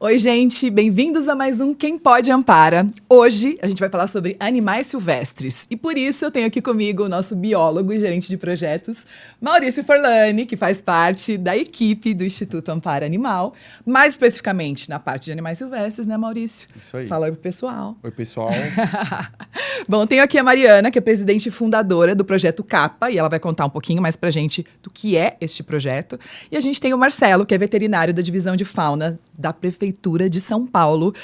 Oi, gente, bem-vindos a mais um Quem Pode Ampara. Hoje a gente vai falar sobre animais silvestres e por isso eu tenho aqui comigo o nosso biólogo e gerente de projetos, Maurício Forlani, que faz parte da equipe do Instituto Ampara Animal, mais especificamente na parte de animais silvestres, né, Maurício? Isso aí. Fala oi pro pessoal. Oi, pessoal. Bom, tenho aqui a Mariana, que é presidente e fundadora do projeto CAPA, e ela vai contar um pouquinho mais pra gente do que é este projeto. E a gente tem o Marcelo, que é veterinário da Divisão de Fauna da Prefeitura de São Paulo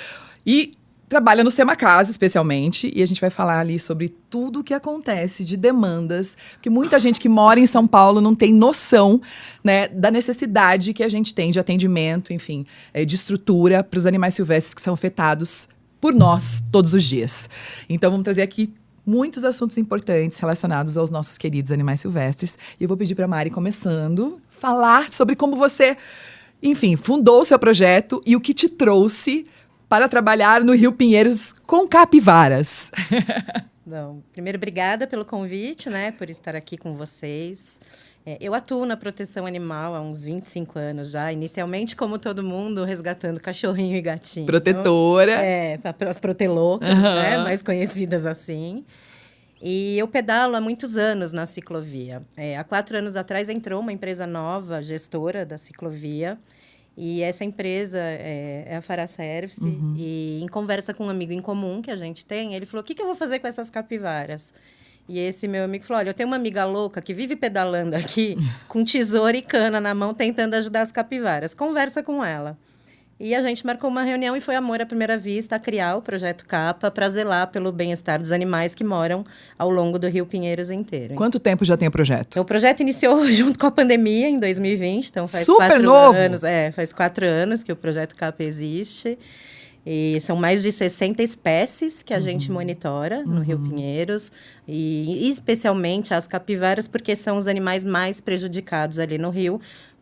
e trabalha no Semacasa, especialmente, e a gente vai falar ali sobre tudo o que acontece de demandas, porque muita gente que mora em São Paulo não tem noção, né, da necessidade que a gente tem de atendimento, enfim, de estrutura para os animais silvestres que são afetados por nós todos os dias. Então, vamos trazer aqui muitos assuntos importantes relacionados aos nossos queridos animais silvestres. E eu vou pedir para a Mari, começando, falar sobre como você, enfim, fundou o seu projeto e o que te trouxe para trabalhar no Rio Pinheiros com capivaras. Bom, primeiro, obrigada pelo convite, né, por estar aqui com vocês. Eu atuo na proteção animal há uns 25 anos já, inicialmente, como todo mundo, resgatando cachorrinho e gatinho. Protetora. As protelocas, né, mais conhecidas assim. E eu pedalo há muitos anos na ciclovia. Há 4 anos atrás entrou uma empresa nova, gestora da ciclovia, e essa empresa é a Fará Service. E em conversa com um amigo em comum que a gente tem, ele falou, o que eu vou fazer com essas capivaras? E esse meu amigo falou, olha, eu tenho uma amiga louca que vive pedalando aqui com tesoura e cana na mão, tentando ajudar as capivaras. Conversa com ela. E a gente marcou uma reunião e foi amor à primeira vista a criar o Projeto CAPA para zelar pelo bem-estar dos animais que moram ao longo do Rio Pinheiros inteiro. Quanto tempo já tem o projeto? Então, o projeto iniciou junto com a pandemia, em 2020. Então, faz Super 4 novo. anos. Faz 4 anos que o Projeto CAPA existe. E são mais de 60 espécies que a gente monitora no Rio Pinheiros. E especialmente as capivaras, porque são os animais mais prejudicados ali no rio,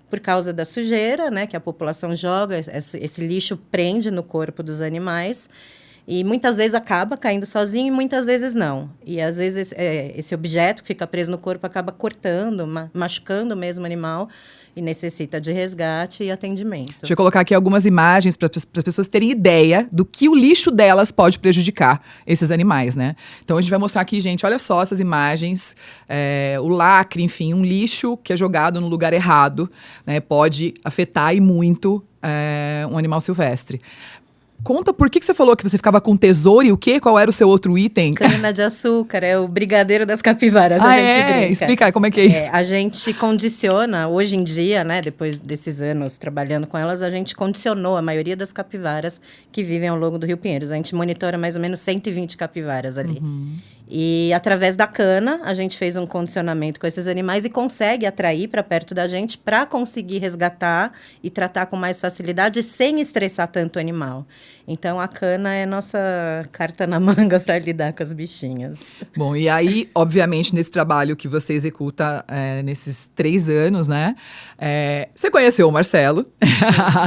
por causa da sujeira, né, que a população joga, esse lixo prende no corpo dos animais e muitas vezes acaba caindo sozinho e muitas vezes não. E às vezes esse objeto que fica preso no corpo acaba cortando, machucando mesmo o animal e necessita de resgate e atendimento. Deixa eu colocar aqui algumas imagens para as pessoas terem ideia do que o lixo delas pode prejudicar esses animais, né? Então, a gente vai mostrar aqui, gente, olha só essas imagens. O lacre, enfim, um lixo que é jogado no lugar errado, né, pode afetar e muito um animal silvestre. Conta por que você falou que você ficava com tesouro e o quê? Qual era o seu outro item? Cana-de-açúcar, é o brigadeiro das capivaras, a gente brinca. Explica como é que é isso. A gente condiciona, hoje em dia, né, depois desses anos trabalhando com elas, a gente condicionou a maioria das capivaras que vivem ao longo do Rio Pinheiros. A gente monitora mais ou menos 120 capivaras ali. E, através da cana, a gente fez um condicionamento com esses animais e consegue atrair para perto da gente para conseguir resgatar e tratar com mais facilidade sem estressar tanto o animal. Então, a cana é nossa carta na manga para lidar com as bichinhas. Bom, e aí, obviamente, nesse trabalho que você executa nesses 3 anos, né? Você conheceu o Marcelo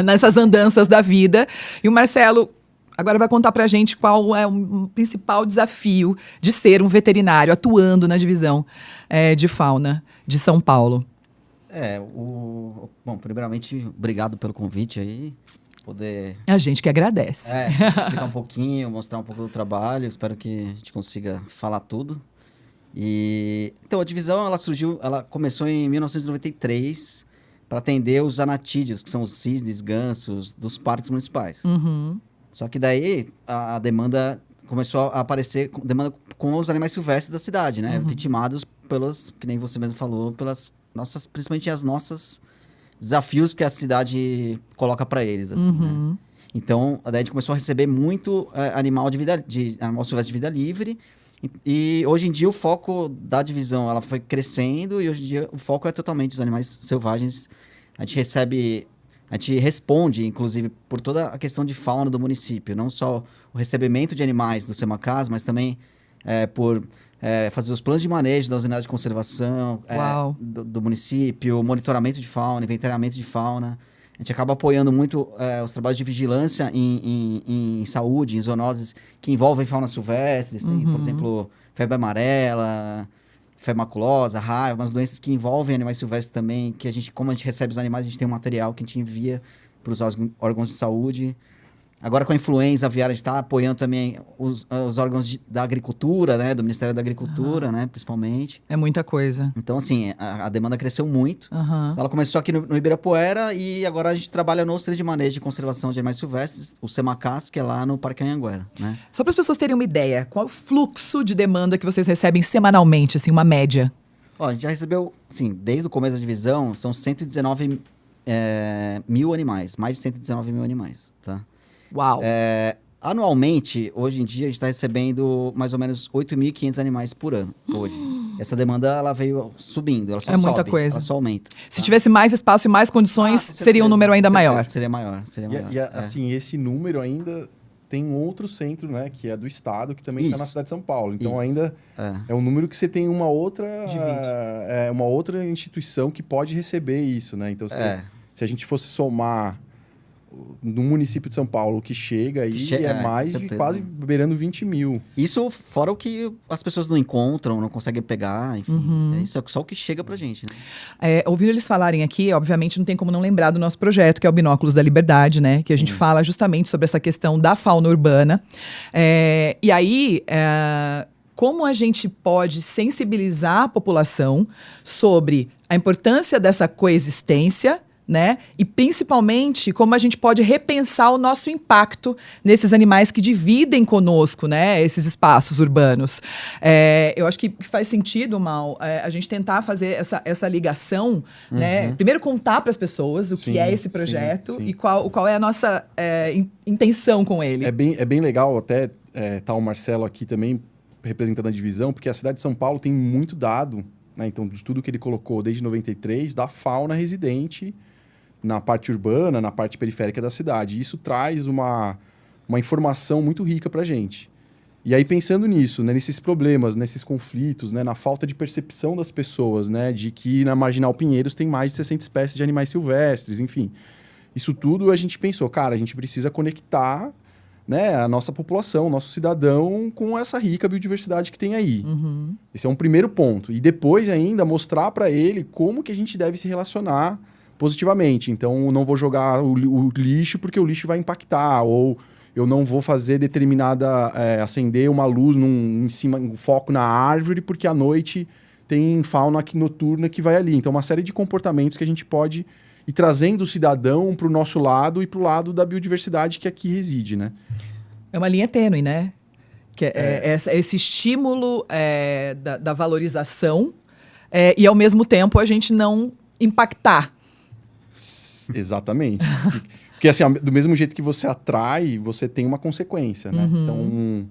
nessas andanças da vida. E o Marcelo agora vai contar pra gente qual é o principal desafio de ser um veterinário atuando na divisão de fauna de São Paulo. Bom, primeiramente, obrigado pelo convite aí. Poder... A gente que agradece. Explicar um pouquinho, mostrar um pouco do trabalho. Espero que a gente consiga falar tudo. Então, a divisão, ela começou em 1993 para atender os anatídeos, que são os cisnes, gansos, dos parques municipais. Só que daí a demanda começou a aparecer, demanda com os animais silvestres da cidade, né? Vitimados pelas, que nem você mesmo falou, pelas nossas, principalmente as nossas desafios que a cidade coloca para eles, assim, né? Então, daí a gente começou a receber muito animal silvestre de vida livre. E hoje em dia o foco da divisão, ela foi crescendo e hoje em dia o foco é totalmente os animais selvagens. A gente responde, inclusive, por toda a questão de fauna do município. Não só o recebimento de animais do Semacasa, mas também por fazer os planos de manejo das unidades de conservação do município, monitoramento de fauna, inventariamento de fauna. A gente acaba apoiando muito os trabalhos de vigilância em saúde, em zoonoses que envolvem fauna silvestre, assim, por exemplo, febre amarela, febre maculosa, raiva, umas doenças que envolvem animais silvestres também, que como a gente recebe os animais, a gente tem um material que a gente envia para os órgãos de saúde. Agora com a influenza aviária, a gente está apoiando também os órgãos da agricultura, né? Do Ministério da Agricultura, né? Principalmente. É muita coisa. Então, assim, a demanda cresceu muito. Aham. Ela começou aqui no Ibirapuera e agora a gente trabalha no Centro de Manejo e Conservação de Animais Silvestres, o CEMACAS, que é lá no Parque Anhanguera, né? Só para as pessoas terem uma ideia, qual é o fluxo de demanda que vocês recebem semanalmente, assim, uma média? Ó, a gente já recebeu, assim, desde o começo da divisão, são 119 mil animais, mais de 119 mil animais, tá? Uau! Anualmente, hoje em dia, a gente está recebendo mais ou menos 8.500 animais por ano, hoje. Essa demanda, ela veio subindo, ela só sobe, muita coisa. ela só aumenta. Se tivesse mais espaço e mais condições, seria um número ainda maior. Seria maior, seria maior. Assim, esse número ainda tem um outro centro, né, que é do estado, que também está na cidade de São Paulo. Então, ainda é um número que você tem uma outra instituição que pode receber isso, né? Então, se a gente fosse somar no município de São Paulo, o que chega aí mais de quase beirando 20 mil. Isso fora o que as pessoas não encontram, não conseguem pegar, enfim. Isso é só o que chega pra gente, né? Ouvindo eles falarem aqui, obviamente não tem como não lembrar do nosso projeto, que é o Binóculos da Liberdade, né? Que a gente fala justamente sobre essa questão da fauna urbana. E aí... como a gente pode sensibilizar a população sobre a importância dessa coexistência, né? E principalmente como a gente pode repensar o nosso impacto nesses animais que dividem conosco, né? Esses espaços urbanos. Eu acho que faz sentido, Mal, a gente tentar fazer essa ligação, né? Primeiro contar para as pessoas o que é esse projeto e qual é a nossa intenção com ele. É bem legal até tá o Marcelo aqui também representando a divisão, porque a cidade de São Paulo tem muito dado, né? Então, de tudo que ele colocou desde 93, da fauna residente na parte urbana, na parte periférica da cidade. Isso traz uma informação muito rica para a gente. E aí, pensando nisso, né, nesses problemas, nesses conflitos, né, na falta de percepção das pessoas, né, de que na Marginal Pinheiros tem mais de 60 espécies de animais silvestres, enfim. Isso tudo a gente pensou, cara, a gente precisa conectar, né, a nossa população, o nosso cidadão com essa rica biodiversidade que tem aí. Esse é um primeiro ponto. E depois ainda mostrar para ele como que a gente deve se relacionar positivamente. Então, eu não vou jogar o lixo porque o lixo vai impactar, ou eu não vou fazer acender uma luz em cima, um foco na árvore porque à noite tem fauna noturna que vai ali. Então, uma série de comportamentos que a gente pode ir trazendo o cidadão para o nosso lado e para o lado da biodiversidade que aqui reside, né? É uma linha tênue, né? Que esse estímulo da valorização e, ao mesmo tempo, a gente não impactar. Exatamente. Porque, assim, do mesmo jeito que você atrai, você tem uma consequência, né? Então,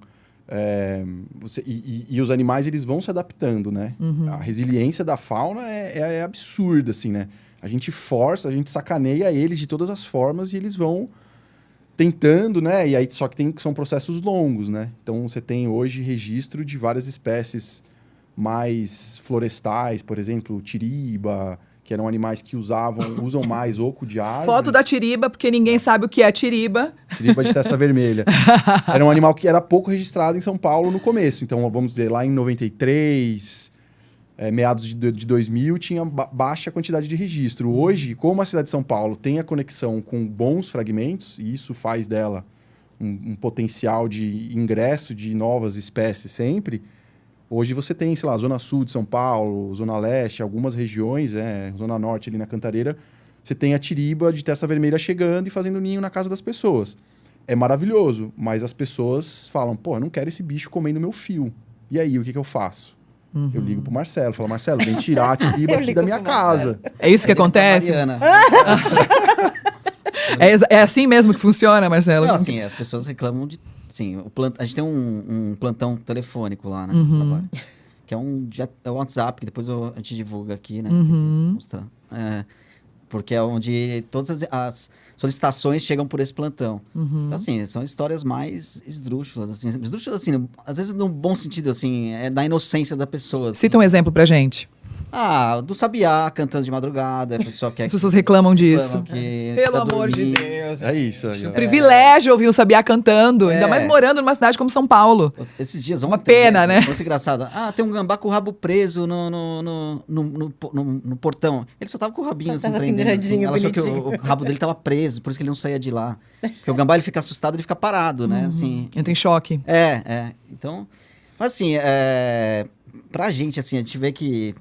e os animais, eles vão se adaptando, né? A resiliência da fauna é absurda, assim, né? A gente força, a gente sacaneia eles de todas as formas e eles vão tentando, né? E aí, só que são processos longos, né? Então, você tem hoje registro de várias espécies mais florestais, por exemplo, tiriba, que eram animais que usam mais oco de árvore. Foto da tiriba, porque ninguém sabe o que é tiriba. Tiriba de testa vermelha. Era um animal que era pouco registrado em São Paulo no começo. Então, vamos dizer, lá em 93, meados de 2000, tinha baixa quantidade de registro. Hoje, como a cidade de São Paulo tem a conexão com bons fragmentos, e isso faz dela um potencial de ingresso de novas espécies sempre... Hoje você tem, sei lá, Zona Sul de São Paulo, Zona Leste, algumas regiões, Zona Norte ali na Cantareira, você tem a tiriba de testa vermelha chegando e fazendo ninho na casa das pessoas. É maravilhoso, mas as pessoas falam, pô, eu não quero esse bicho comendo meu fio. E aí, o que eu faço? Eu ligo pro Marcelo, falo, Marcelo, vem tirar a tiriba aqui da minha casa. É isso que acontece? É assim mesmo que funciona, Marcelo? Não, assim, as pessoas reclamam de... Sim, a gente tem um plantão telefônico lá, né? No trabalho, que é um WhatsApp, que depois a gente divulga aqui, né? Mostrar. Porque é onde todas as solicitações chegam por esse plantão. Então, assim, são histórias mais esdrúxulas, assim. Esdrúxulas, assim, às vezes no bom sentido, assim, da inocência da pessoa. Assim. Cita um exemplo pra gente. Do sabiá cantando de madrugada, a pessoa quer As pessoas reclamam disso. que Pelo tá amor de dormindo. Deus. É isso aí. ó. Privilégio ouvir o sabiá cantando, ainda mais morando numa cidade como São Paulo. Esses dias, Uma ontem pena, mesmo, né? Muito engraçado. Tem um gambá com o rabo preso no portão. Ele só tava com o rabinho Só assim, tava prendendo. Assim. penduradinho, Ela achou que bonitinho. o rabo dele tava preso, por isso que ele não saía de lá. Porque o gambá, ele fica assustado, ele fica parado, né? Assim, Entra em choque. Então, mas assim, pra gente, assim, a gente vê que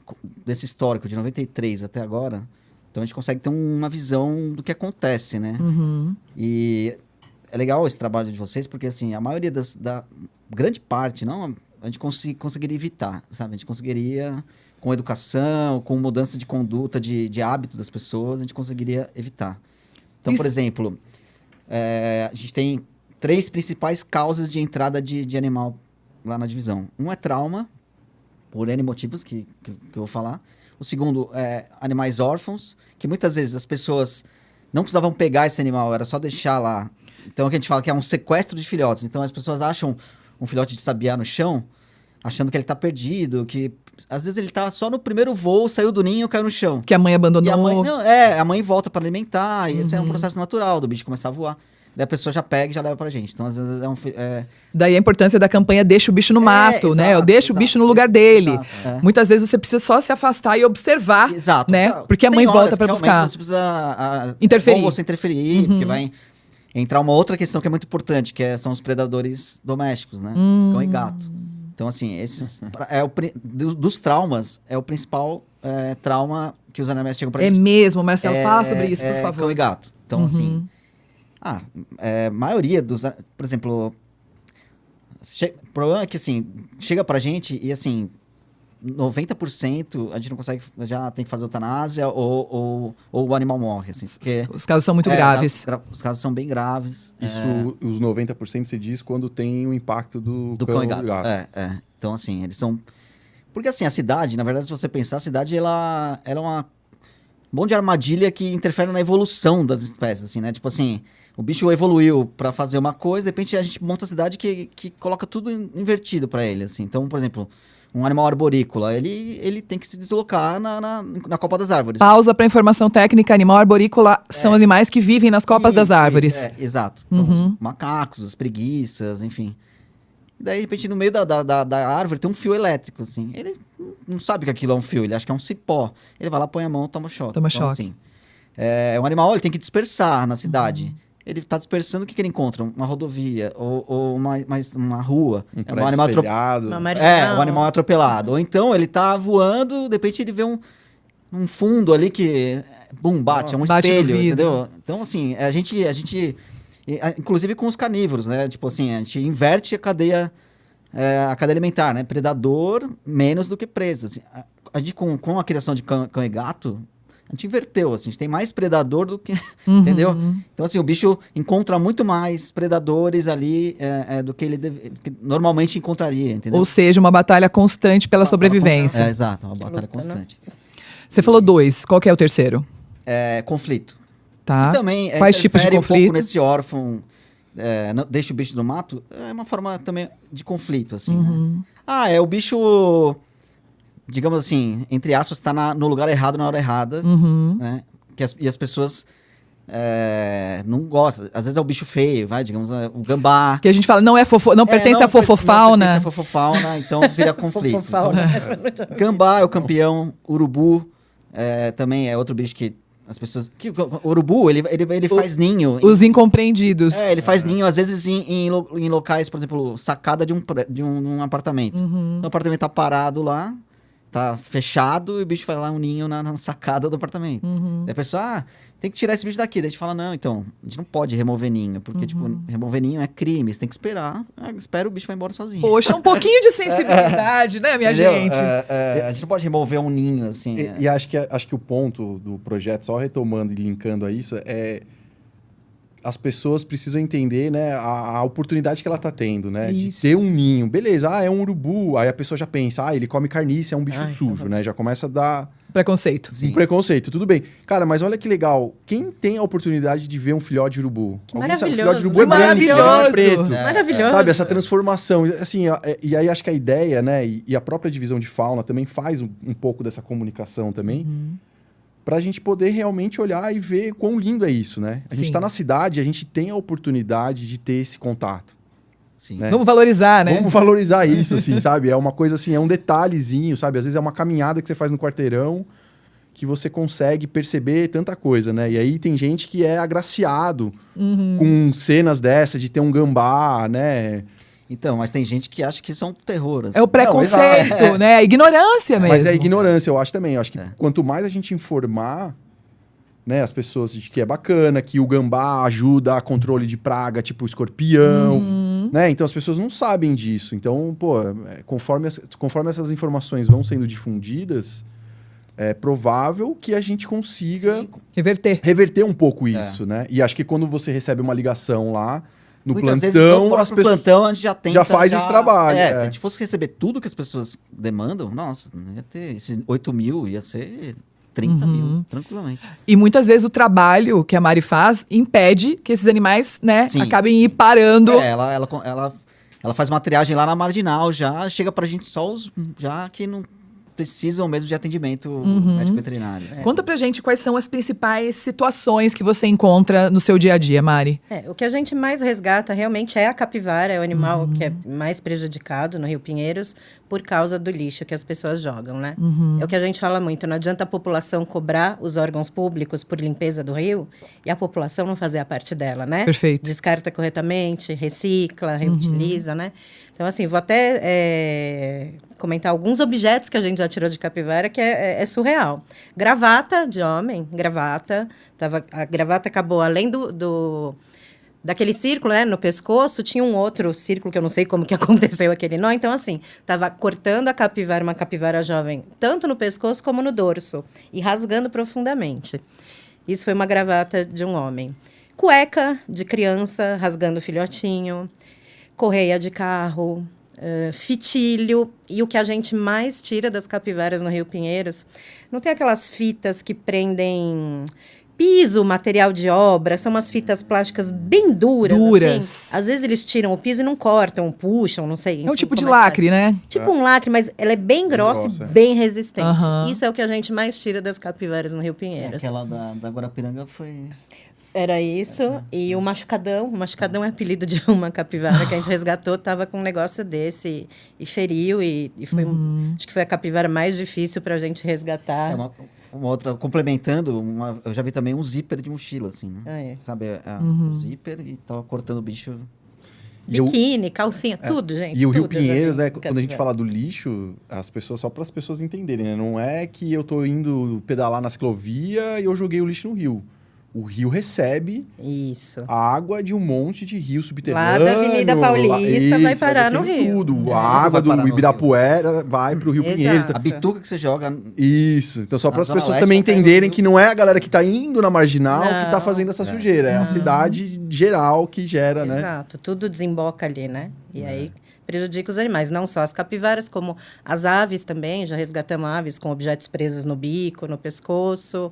desse histórico de 93 até agora, então a gente consegue ter uma visão do que acontece, né? E é legal esse trabalho de vocês, porque assim, a maioria da grande parte, não, a gente conseguiria evitar, sabe? A gente conseguiria, com educação, com mudança de conduta, de hábito das pessoas, a gente conseguiria evitar. Então, por exemplo, a gente tem 3 principais causas de entrada de animal lá na divisão. Um é trauma, por N motivos que eu vou falar. O segundo é animais órfãos, que muitas vezes as pessoas não precisavam pegar esse animal, era só deixar lá. Então, o que a gente fala que é um sequestro de filhotes. Então, as pessoas acham um filhote de sabiá no chão, achando que ele tá perdido, que às vezes ele tá só no primeiro voo, saiu do ninho, caiu no chão. Que a mãe abandonou. E a mãe volta para alimentar, e esse é um processo natural do bicho começar a voar. Daí a pessoa já pega e já leva pra gente. Então, às vezes Daí a importância da campanha Deixa o Bicho no Mato, né? Eu exato, deixo o bicho no lugar dele. exato, Muitas vezes você precisa só se afastar e observar, Exato. né? Tá. Porque a Tem mãe horas volta pra que buscar. realmente você precisa Interferir. É bom você interferir, porque vai entrar uma outra questão que é muito importante, são os predadores domésticos, né? Cão e gato. Então, assim, esses dos traumas, é o principal trauma que os animais chegam pra É gente. mesmo, Marcelo, fala sobre isso, por Cão favor. e gato. Então, assim, a maioria dos... Por exemplo, o problema é que, assim, chega pra gente e, assim, 90% a gente não consegue, já tem que fazer eutanásia ou o animal morre, assim. Porque, Os casos são muito graves. Os casos são bem graves. Isso, os 90% se diz quando tem o impacto do Do cão e gato. Então, assim, eles são... Porque, assim, a cidade, na verdade, se você pensar, a cidade, ela é um monte de armadilha que interfere na evolução das espécies, assim, né? Tipo assim, o bicho evoluiu pra fazer uma coisa, de repente a gente monta a cidade que coloca tudo invertido pra ele, assim. Então, por exemplo, um animal arborícola, ele tem que se deslocar na copa das árvores. Pausa para informação técnica. Animal arborícola são animais que vivem nas copas das árvores. Exato. Então, os macacos, as preguiças, enfim. E daí, de repente, no meio da árvore tem um fio elétrico, assim. Ele não sabe que aquilo é um fio, ele acha que é um cipó. Ele vai lá, põe a mão, toma choque. Toma Então, choque. assim, um animal, ele tem que dispersar na cidade. Ele tá dispersando, o que ele encontra? Uma rodovia ou uma rua. Um Um animal espelhado. Uma marginal. um animal atropelado. Ou então, ele tá voando, de repente ele vê um fundo ali que bate, é um Bate no espelho, vidro. entendeu? Então, assim, a gente inclusive com os carnívoros, né? Tipo assim, a gente inverte a cadeia alimentar, né? Predador menos do que presa. Assim, a gente com a criação de cão e gato, a gente inverteu, assim, a gente tem mais predador do que... Entendeu? Então, assim, o bicho encontra muito mais predadores ali do que ele que normalmente encontraria, entendeu? Ou seja, uma batalha constante pela sobrevivência. Exato, uma batalha Luta, né? constante. Você falou 2. Qual que é o terceiro? Conflito. Tá. E também Quais tipos de interfere um conflito? pouco nesse órfão, deixa o bicho no mato, é uma forma também de conflito, assim, né? O bicho, digamos assim, entre aspas, tá no lugar errado na hora errada, né? E as pessoas não gostam. Às vezes é o bicho feio, digamos, o gambá. Que a gente fala, não pertence à fofofauna. Não pertence à fofofauna, então vira conflito. Fofofauna. Então, gambá é o campeão, urubu também é outro bicho que as pessoas... O urubu, ele faz ninho. Os incompreendidos. Ele faz ninho, às vezes, em locais, por exemplo, sacada de um apartamento. Então, o apartamento tá parado lá, tá fechado, e o bicho faz lá um ninho na sacada do apartamento. Daí a pessoa, tem que tirar esse bicho daqui. Daí a gente fala, não, então, a gente não pode remover ninho, porque, tipo, remover ninho é crime, você tem que esperar. Espera, o bicho vai embora sozinho. Poxa, um pouquinho de sensibilidade, né, minha Entendeu? gente? A gente não pode remover um ninho, assim. E acho que o ponto do projeto, só retomando e linkando a isso, as pessoas precisam entender, né, a oportunidade que ela tá tendo, né? Isso. De ter um ninho. Beleza, é um urubu. Aí a pessoa já pensa, ele come carniça, é um bicho Ai, sujo, né? Já começa a dar preconceito. Um preconceito, tudo bem. Cara, mas olha que legal. Quem tem a oportunidade de ver um filhote de urubu? Que Alguém sabe? O maravilhoso. filhote de urubu é branco, Maravilhoso. não é preto. Maravilhoso. Sabe, essa transformação. Assim, e aí acho que a ideia, né, e a própria divisão de fauna também faz um pouco dessa comunicação também, pra gente poder realmente olhar e ver quão lindo é isso, né? A gente Sim. tá na cidade, a gente tem a oportunidade de ter esse contato. Sim. Né? Vamos valorizar, né? Vamos valorizar isso, assim, sabe? É uma coisa assim, é um detalhezinho, sabe? Às vezes é uma caminhada que você faz no quarteirão que você consegue perceber tanta coisa, né? E aí tem gente que é agraciado com cenas dessa, de ter um gambá, né? Então, mas tem gente que acha que isso é um terror. assim. É o preconceito, né? A ignorância mesmo. Mas é ignorância, eu acho também. Eu acho que quanto mais a gente informar, né, as pessoas de que é bacana, que o gambá ajuda a controle de praga, tipo o escorpião, né? Então as pessoas não sabem disso. Então, pô, conforme essas informações vão sendo difundidas, é provável que a gente consiga reverter um pouco isso, né? E acho que quando você recebe uma ligação lá no Muitas vezes, plantão, no as pessoas plantão a gente já tenta, faz esse trabalho. Se a gente fosse receber tudo que as pessoas demandam, nossa, não ia ter esses 8 mil, ia ser 30 mil, tranquilamente. E muitas vezes o trabalho que a Mari faz impede que esses animais, né, Sim. acabem ir parando. Ela faz uma triagem lá na marginal, já chega pra gente só os já que não precisam mesmo de atendimento médico veterinário. Conta pra gente quais são as principais situações que você encontra no seu dia a dia, Mari. O que a gente mais resgata realmente é a capivara, é o animal que é mais prejudicado no Rio Pinheiros por causa do lixo que as pessoas jogam, né? É o que a gente fala muito, não adianta a população cobrar os órgãos públicos por limpeza do rio e a população não fazer a parte dela, né? Perfeito. Descarta corretamente, recicla, reutiliza, né? Então, assim, vou até comentar alguns objetos que a gente já tirou de capivara que é surreal. Gravata de homem, gravata. A gravata acabou, além daquele círculo, né, no pescoço, tinha um outro círculo que eu não sei como que aconteceu aquele nó. Então, assim, tava cortando uma capivara jovem, tanto no pescoço como no dorso, e rasgando profundamente. Isso foi uma gravata de um homem. Cueca de criança, rasgando o filhotinho. Correia de carro, fitilho. E o que a gente mais tira das capivaras no Rio Pinheiros, não tem aquelas fitas que prendem piso, material de obra, são umas fitas plásticas bem duras. Assim. Às vezes eles tiram o piso e não cortam, puxam, não sei. Enfim, É um tipo de lacre, né? Tipo um lacre, mas ela é bem grossa e bem resistente. Isso é o que a gente mais tira das capivaras no Rio Pinheiros. Aquela da Guarapiranga foi... Era isso. E o machucadão é apelido de uma capivara que a gente resgatou, tava com um negócio desse e feriu. E foi, acho que foi a capivara mais difícil pra gente resgatar. Uma outra, complementando, eu já vi também um zíper de mochila, assim, né? Sabe, um zíper e tava cortando o bicho. Biquíni, calcinha, tudo, gente. E o Rio tudo, Pinheiros, né? Quando a gente fala do lixo, só para as pessoas entenderem, né? Não é que eu tô indo pedalar na ciclovia e eu joguei o lixo no rio. O rio recebe a água de um monte de rio subterrâneo. Lá da Avenida Paulista vai parar no rio. Tudo. A água do Ibirapuera vai pro Rio Pinheiros. A bituca que você joga... Isso. Então, só para as pessoas também entenderem que não é a galera que tá indo na marginal que tá fazendo essa sujeira. É a cidade geral que gera, né? Exato. Tudo desemboca ali, né? E aí prejudica os animais. Não só as capivaras, como as aves também. Já resgatamos aves com objetos presos no bico, no pescoço.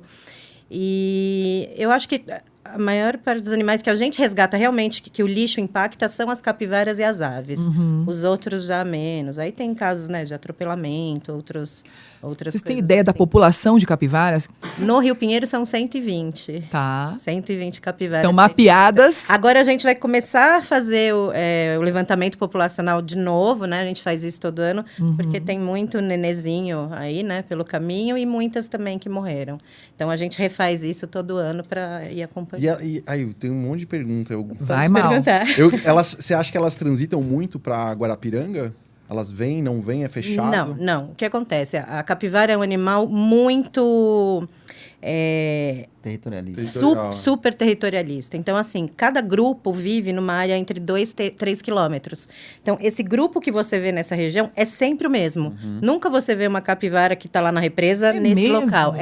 E eu acho que a maior parte dos animais que a gente resgata realmente que o lixo impacta são as capivaras e as aves. Os outros já menos. Aí tem casos, né, de atropelamento, outras Vocês têm ideia da população de capivaras? No Rio Pinheiro são 120. Tá. 120 capivaras. Estão mapeadas. Agora a gente vai começar a fazer o levantamento populacional de novo, né? A gente faz isso todo ano, porque tem muito nenezinho aí, né, pelo caminho e muitas também que morreram. Então a gente refaz isso todo ano para ir acompanhando. E aí, tem um monte de pergunta. Vai mal. Você acha que elas transitam muito para Guarapiranga? Elas vêm, não vêm, é fechado? Não. O que acontece? A capivara é um animal muito... territorialista. Super territorialista. Então, assim, cada grupo vive numa área entre 2 e 3 quilômetros. Então, esse grupo que você vê nessa região é sempre o mesmo. Nunca você vê uma capivara que está lá na represa nesse local.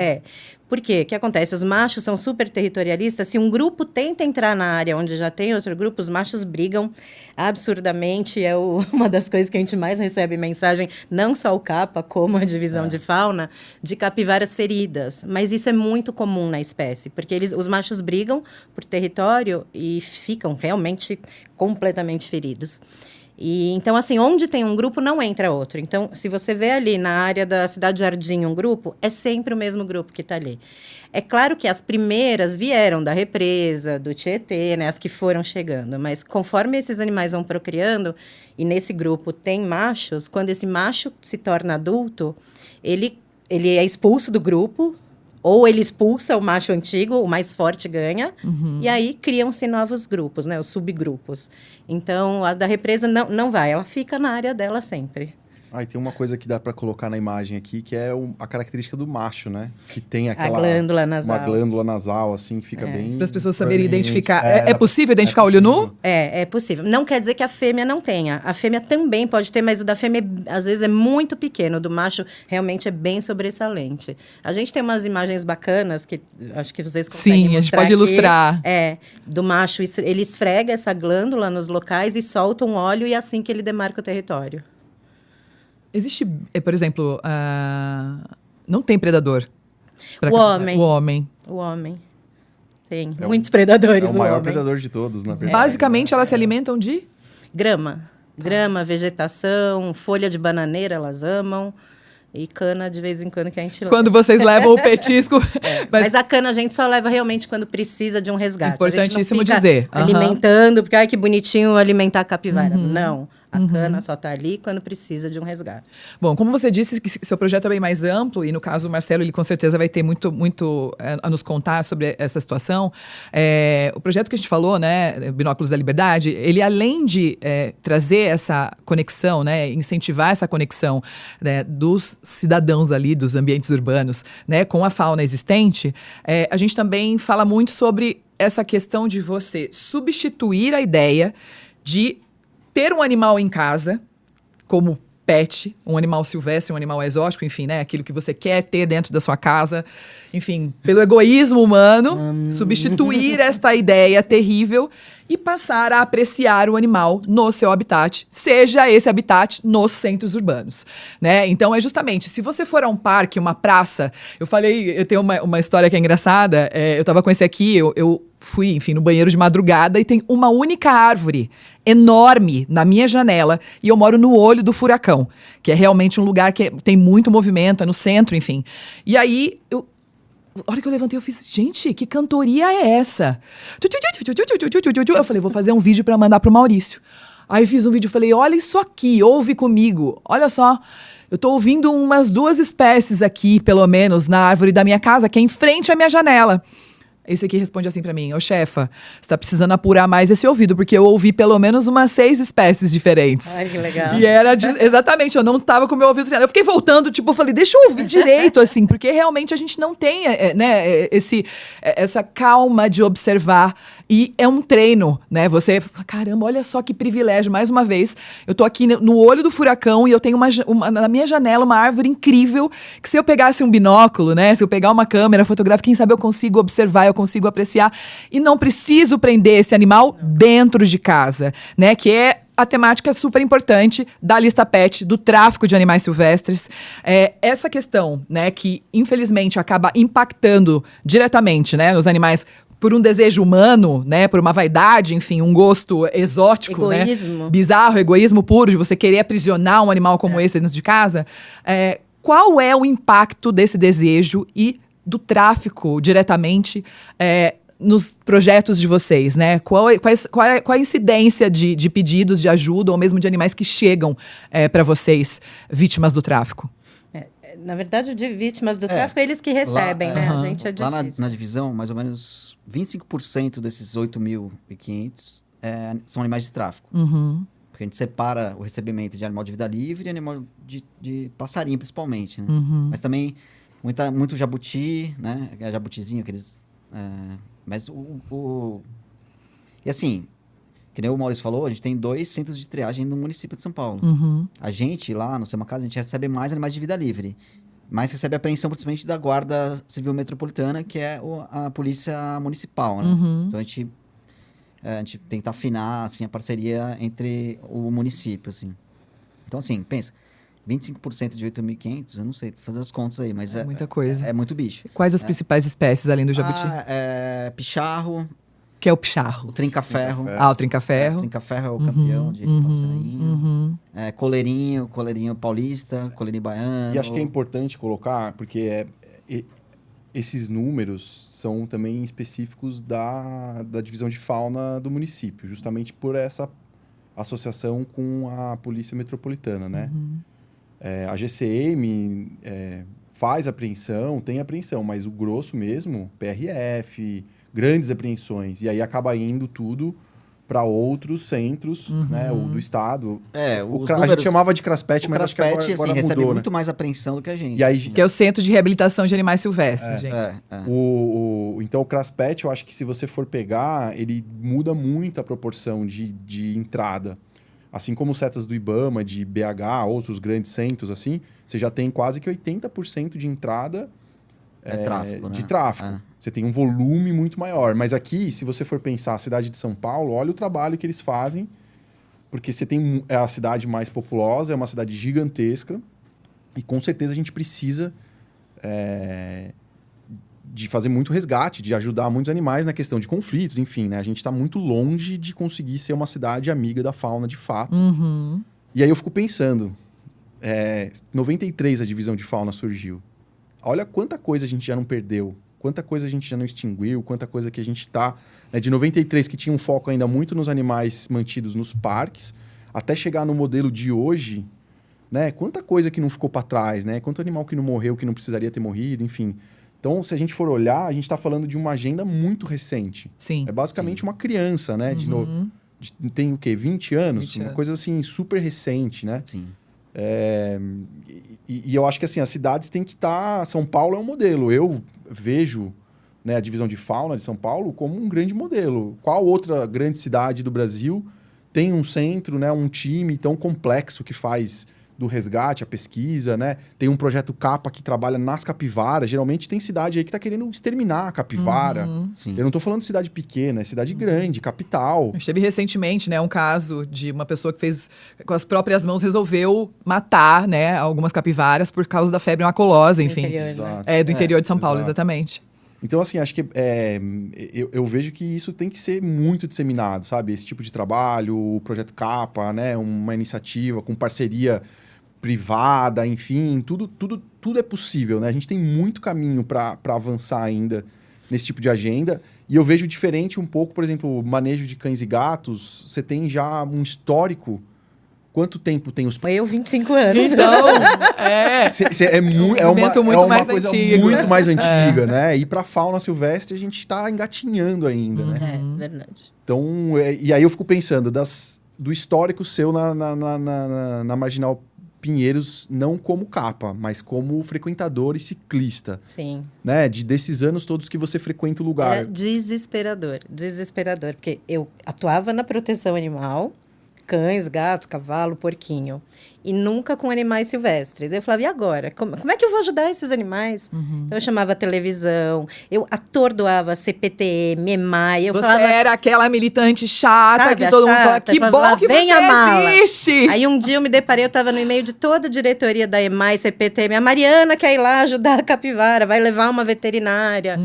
Por quê? O que acontece? Os machos são super territorialistas. Se um grupo tenta entrar na área onde já tem outro grupo, os machos brigam absurdamente. É uma das coisas que a gente mais recebe mensagem, não só o CAPA, como a divisão de fauna, de capivaras feridas. Mas isso é muito comum na espécie, porque os machos brigam por território e ficam realmente completamente feridos. E, então, assim, onde tem um grupo, não entra outro. Então, se você vê ali na área da Cidade Jardim um grupo, é sempre o mesmo grupo que está ali. É claro que as primeiras vieram da represa, do Tietê, né, as que foram chegando. Mas conforme esses animais vão procriando, e nesse grupo tem machos, quando esse macho se torna adulto, ele é expulso do grupo, ou ele expulsa o macho antigo, o mais forte ganha, e aí criam-se novos grupos, né, os subgrupos. Então, a da represa não vai, ela fica na área dela sempre. E tem uma coisa que dá para colocar na imagem aqui, que é a característica do macho, né? Que tem aquela... A glândula nasal. Uma glândula nasal, assim, que fica bem... Para as pessoas saberem identificar. É possível identificar olho nu? É possível. Não quer dizer que a fêmea não tenha. A fêmea também pode ter, mas o da fêmea, às vezes, é muito pequeno. O do macho, realmente, é bem sobressalente. A gente tem umas imagens bacanas, que acho que vocês conseguem Sim, a gente mostrar pode aqui. ilustrar. Do macho, ele esfrega essa glândula nos locais e solta um óleo, e é assim que ele demarca o território. Existe, por exemplo, não tem predador. O homem. O homem. Tem muitos predadores. É o maior predador de todos, na verdade. Basicamente, elas se alimentam de... Grama. Grama, vegetação, folha de bananeira, elas amam. E cana, de vez em quando, que a gente leva. Quando vocês levam o petisco... Mas a cana a gente só leva realmente quando precisa de um resgate. Importantíssimo a gente não fica dizer. alimentando, porque ai, que bonitinho alimentar a capivara. Não. A cana só está ali quando precisa de um resgate. Bom, como você disse, que seu projeto é bem mais amplo, e no caso o Marcelo, ele com certeza vai ter muito a nos contar sobre essa situação. O projeto que a gente falou, né, Binóculos da Liberdade, ele além de trazer essa conexão, né, incentivar essa conexão, né, dos cidadãos ali, dos ambientes urbanos, né, com a fauna existente, a gente também fala muito sobre essa questão de você substituir a ideia de ter um animal em casa, como pet, um animal silvestre, um animal exótico, enfim, né? Aquilo que você quer ter dentro da sua casa. Enfim, pelo egoísmo humano, substituir esta ideia terrível e passar a apreciar o animal no seu habitat, seja esse habitat nos centros urbanos, né? Então, é justamente, se você for a um parque, uma praça... Eu tenho uma história que é engraçada. Eu tava com esse aqui, eu fui, enfim, no banheiro de madrugada e tem uma única árvore enorme na minha janela e eu moro no olho do furacão, que é realmente um lugar que tem muito movimento, é no centro, enfim. E aí, a hora que eu levantei, eu fiz, gente, que cantoria é essa? Eu falei, vou fazer um vídeo para mandar pro Maurício. Aí fiz um vídeo e falei, olha isso aqui, ouve comigo, olha só. Eu tô ouvindo umas 2 espécies aqui, pelo menos, na árvore da minha casa, que é em frente à minha janela. Esse aqui responde assim pra mim, chefa, você tá precisando apurar mais esse ouvido, porque eu ouvi pelo menos umas 6 espécies diferentes. Ai, que legal. E era, exatamente, eu não tava com o meu ouvido treinado. Eu fiquei voltando, falei, deixa eu ouvir direito, assim, porque realmente a gente não tem, né, essa calma de observar. E é um treino, né? Você fala, caramba, olha só que privilégio. Mais uma vez, eu tô aqui no olho do furacão e eu tenho na minha janela uma árvore incrível que se eu pegasse um binóculo, né? Se eu pegar uma câmera fotográfica, quem sabe eu consigo observar, eu consigo apreciar. E não preciso prender esse animal dentro de casa, né? Que é a temática super importante da lista PET, do tráfico de animais silvestres. Essa questão, né, que infelizmente acaba impactando diretamente, né, nos animais por um desejo humano, né, por uma vaidade, enfim, um gosto exótico, egoísmo, né, bizarro, egoísmo puro, de você querer aprisionar um animal como esse dentro de casa. Qual é o impacto desse desejo e do tráfico diretamente nos projetos de vocês, né? Qual a incidência de pedidos de ajuda ou mesmo de animais que chegam para vocês, vítimas do tráfico? Na verdade, de vítimas do tráfico, eles que recebem, né? A gente é difícil. Lá na divisão, mais ou menos 25% desses 8.500 são animais de tráfico. Porque a gente separa o recebimento de animal de vida livre e animal de passarinho, principalmente, né? Mas também muito jabuti, né? Jabutizinho, aqueles... mas E assim, que nem o Maurício falou, a gente tem 2 centros de triagem no município de São Paulo. A gente, lá no Sema Casa, a gente recebe mais animais de vida livre. mas recebe apreensão principalmente da Guarda Civil Metropolitana, que é a polícia municipal, né? Então a gente tenta afinar, assim, a parceria entre o município, assim. Então, assim, pensa, 25% de 8.500, eu não sei fazer as contas aí, mas É muita coisa. é muito bicho. Quais as principais espécies além do jabuti? Picharro, Que é o o picharro. trinca-ferro. O trinca-ferro. Trinca-ferro é o campeão de passarinho. Coleirinho paulista, coleirinho baiano. E acho que é importante colocar, porque esses números são também específicos da divisão de fauna do município, justamente por essa associação com a Polícia Metropolitana, né? A GCM faz apreensão, tem apreensão, mas o grosso mesmo, PRF, grandes apreensões. E aí acaba indo tudo para outros centros, né, o do estado. A gente chamava de CRASPET, mas acho que agora recebe mudou, muito né? mais apreensão do que a gente. E aí, Que é o Centro de Reabilitação de Animais Silvestres, gente. Então, o CRASPET, eu acho que se você for pegar, ele muda muito a proporção de entrada. Assim como os setas do IBAMA, de BH, outros grandes centros, assim, você já tem quase que 80% de entrada tráfego, de né? tráfego. Você tem um volume muito maior. Mas aqui, se você for pensar a cidade de São Paulo, olha o trabalho que eles fazem, porque você tem a cidade mais populosa, é uma cidade gigantesca, e com certeza a gente precisa de fazer muito resgate, de ajudar muitos animais na questão de conflitos, enfim, né? A gente está muito longe de conseguir ser uma cidade amiga da fauna de fato. E aí eu fico pensando, 93 a divisão de fauna surgiu. Olha quanta coisa a gente já não perdeu, quanta coisa a gente já não extinguiu, quanta coisa que a gente está... de 93, que tinha um foco ainda muito nos animais mantidos nos parques, até chegar no modelo de hoje, né? Quanta coisa que não ficou para trás, né? Quanto animal que não morreu, que não precisaria ter morrido, enfim. Então, se a gente for olhar, a gente está falando de uma agenda muito recente. Sim. É basicamente uma criança, né? Tem o quê? 20 anos? 20 uma anos. coisa assim, super recente, né? Sim. E eu acho que assim, as cidades têm que estar... São Paulo é um modelo. Eu vejo, né, a divisão de fauna de São Paulo como um grande modelo. Qual outra grande cidade do Brasil tem um centro, né, um time tão complexo que faz do resgate, a pesquisa, né? Tem um projeto CAPA que trabalha nas capivaras. Geralmente tem cidade aí que está querendo exterminar a capivara. Sim. Eu não estou falando de cidade pequena, é cidade grande, capital. A gente teve recentemente, né, um caso de uma pessoa que fez, com as próprias mãos, resolveu matar, né, algumas capivaras por causa da febre maculosa, enfim. Interior, né? Do interior de São Paulo, exato. exatamente. Então, assim, acho que eu vejo que isso tem que ser muito disseminado, sabe? Esse tipo de trabalho, o Projeto Capa, né? Uma iniciativa com parceria privada, enfim, tudo é possível, né? A gente tem muito caminho para avançar ainda nesse tipo de agenda. E eu vejo diferente um pouco, por exemplo, o manejo de cães e gatos, você tem já um histórico. Quanto tempo tem os... Eu, 25 anos. Então, É movimento muito uma mais coisa antigo. muito mais antiga, né? E para fauna silvestre a gente está engatinhando ainda, né? É, verdade. Então, e aí eu fico pensando do histórico seu na Marginal Pinheiros, não como capa, mas como frequentador e ciclista, Sim. né? Desses anos todos que você frequenta o lugar. Era desesperador, porque eu atuava na proteção animal, cães, gatos, cavalo, porquinho, e nunca com animais silvestres. Eu falava, e agora? Como é que eu vou ajudar esses animais? Então, eu chamava a televisão, eu atordoava CPTM, EMAI, eu você falava... era aquela militante chata, Sabe, que a todo mundo fala, chata, que eu falava, bom lá que vem você a mala. existe! Aí um dia eu me deparei, eu estava no e-mail de toda a diretoria da EMAI, CPTM, a Mariana quer ir lá ajudar a capivara, vai levar uma veterinária.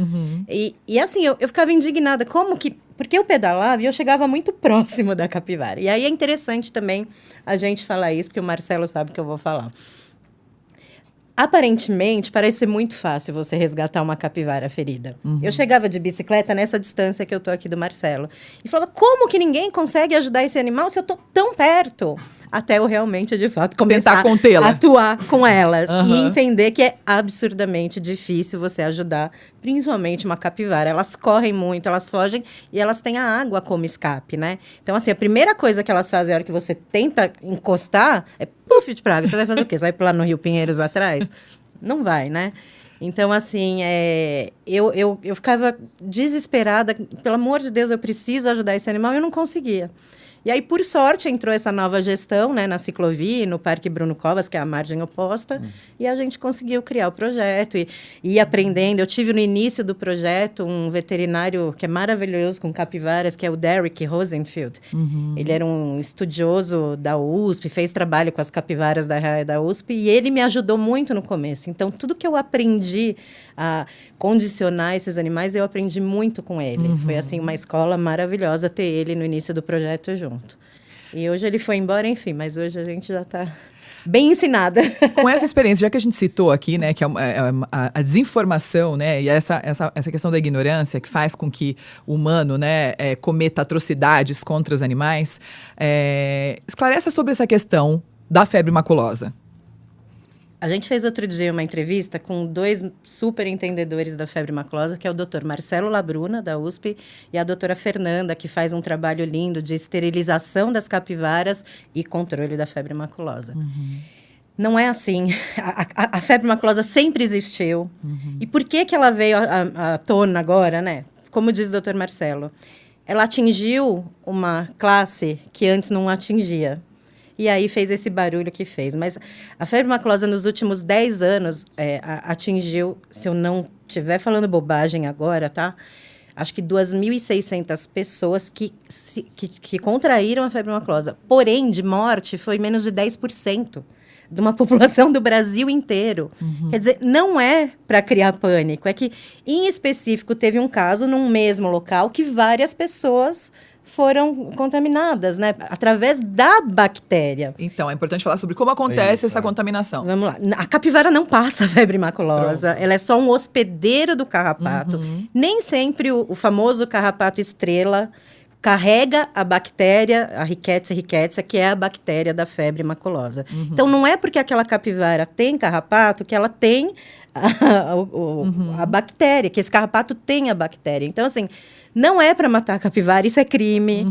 E assim, eu ficava indignada, como que... Porque eu pedalava e eu chegava muito próximo da capivara. E aí é interessante também a gente falar isso, porque o Marcelo sabe que eu vou falar. Aparentemente, parece ser muito fácil você resgatar uma capivara ferida. Eu chegava de bicicleta nessa distância que eu tô aqui do Marcelo. E falava, como que ninguém consegue ajudar esse animal se eu tô tão perto? Até eu realmente, de fato, começar contê-la. a atuar com elas. E entender que é absurdamente difícil você ajudar, principalmente uma capivara. Elas correm muito, elas fogem e elas têm a água como escape, né? Então, assim, a primeira coisa que elas fazem na hora que você tenta encostar é puff de praga. Você vai fazer o quê? Você vai pular no Rio Pinheiros atrás? Não vai, né? Então, assim, eu ficava desesperada. Pelo amor de Deus, eu preciso ajudar esse animal. E eu não conseguia. E aí, por sorte, entrou essa nova gestão, né, na ciclovia, no Parque Bruno Covas, que é a margem oposta, e a gente conseguiu criar o projeto e ir aprendendo. Eu tive no início do projeto um veterinário que é maravilhoso com capivaras, que é o Derek Rosenfield. Ele era um estudioso da USP, fez trabalho com as capivaras da USP, e ele me ajudou muito no começo. Então, tudo que eu aprendi a condicionar esses animais, eu aprendi muito com ele. Foi, assim, uma escola maravilhosa ter ele no início do projeto junto. E hoje ele foi embora, enfim, mas hoje a gente já está bem ensinada. Com essa experiência, já que a gente citou aqui, né, que a desinformação, né, e essa questão da ignorância que faz com que o humano, né, cometa atrocidades contra os animais, esclareça sobre essa questão da febre maculosa. A gente fez outro dia uma entrevista com 2 super entendedores da febre maculosa, que é o Dr. Marcelo Labruna, da USP, e a doutora Fernanda, que faz um trabalho lindo de esterilização das capivaras e controle da febre maculosa. Não é assim. A febre maculosa sempre existiu. E por que ela veio à tona agora, né? Como diz o Dr. Marcelo, ela atingiu uma classe que antes não atingia. E aí fez esse barulho que fez. Mas a febre maculosa, nos últimos 10 anos, atingiu, se eu não estiver falando bobagem agora, tá? Acho que 2.600 pessoas que contraíram a febre maculosa. Porém, de morte, foi menos de 10% de uma população do Brasil inteiro. Quer dizer, não é para criar pânico. É que, em específico, teve um caso num mesmo local que várias pessoas foram contaminadas, né? Através da bactéria. Então, é importante falar sobre como acontece essa contaminação. Vamos lá. A capivara não passa febre maculosa. Ela é só um hospedeiro do carrapato. Nem sempre o famoso carrapato estrela carrega a bactéria, a Rickettsia rickettsiae, que é a bactéria da febre maculosa. Então, não é porque aquela capivara tem carrapato que ela tem a bactéria, que esse carrapato tem a bactéria. Então, assim, não é para matar a capivara, isso é crime.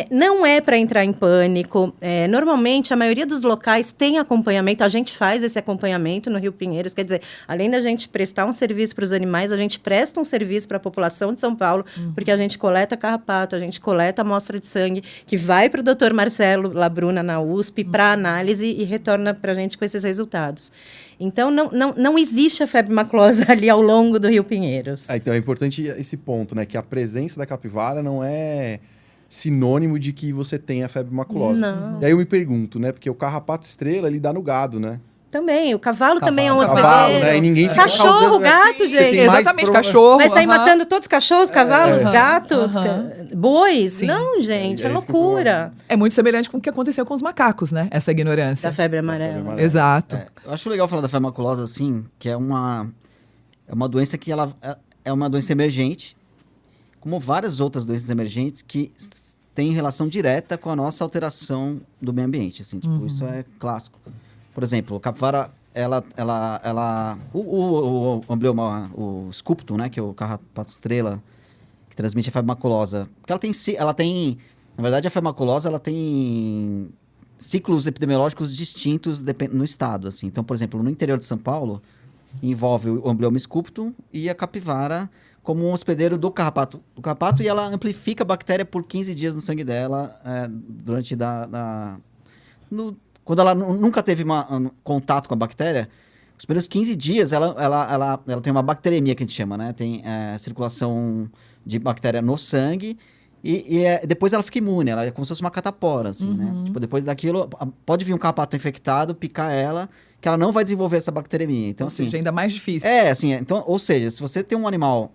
Não é para entrar em pânico. Normalmente, a maioria dos locais tem acompanhamento. A gente faz esse acompanhamento no Rio Pinheiros. Quer dizer, além da gente prestar um serviço para os animais, a gente presta um serviço para a população de São Paulo, porque a gente coleta carrapato, a gente coleta amostra de sangue, que vai para o Dr. Marcelo Labruna, na USP, para análise e retorna para a gente com esses resultados. Então, não existe a febre maculosa ali ao longo do Rio Pinheiros. Então, é importante esse ponto, né? Que a presença da capivara não é sinônimo de que você tem a febre maculosa. Não. E aí eu me pergunto, né? Porque o carrapato estrela, ele dá no gado, né? Também, o cavalo também é um hospedeiro. Cavalo, né? E ninguém fica Cachorro, causando, né? gato, Você gente. tem mais Exatamente, cachorro. Vai sair matando todos os cachorros, cavalos, gatos, bois? Sim. Não, gente, é isso que eu loucura. É muito semelhante com o que aconteceu com os macacos, né? Essa ignorância. Da febre amarela. Exato. Eu acho legal falar da febre maculosa, assim, que é uma doença que ela é uma doença emergente, como várias outras doenças emergentes que têm relação direta com a nossa alteração do meio ambiente, assim, tipo, isso é clássico. Por exemplo, a capivara, o embrioma, o sculptum, né, que é o carrapato estrela, que transmite a febre maculosa, porque ela tem, na verdade, a febre maculosa, ela tem ciclos epidemiológicos distintos no estado, assim. Então, por exemplo, no interior de São Paulo, envolve o embrioma sculptum e a capivara como um hospedeiro do carrapato, e ela amplifica a bactéria por 15 dias no sangue dela, durante quando ela nunca teve contato com a bactéria, os primeiros 15 dias ela tem uma bacteremia, que a gente chama, né? Tem circulação de bactéria no sangue e depois ela fica imune, ela é como se fosse uma catapora, assim, né? Tipo, depois daquilo, pode vir um carrapato infectado, picar ela, que ela não vai desenvolver essa bacteremia. Então, Ou seja, ainda mais difícil. Então, ou seja, se você tem um animal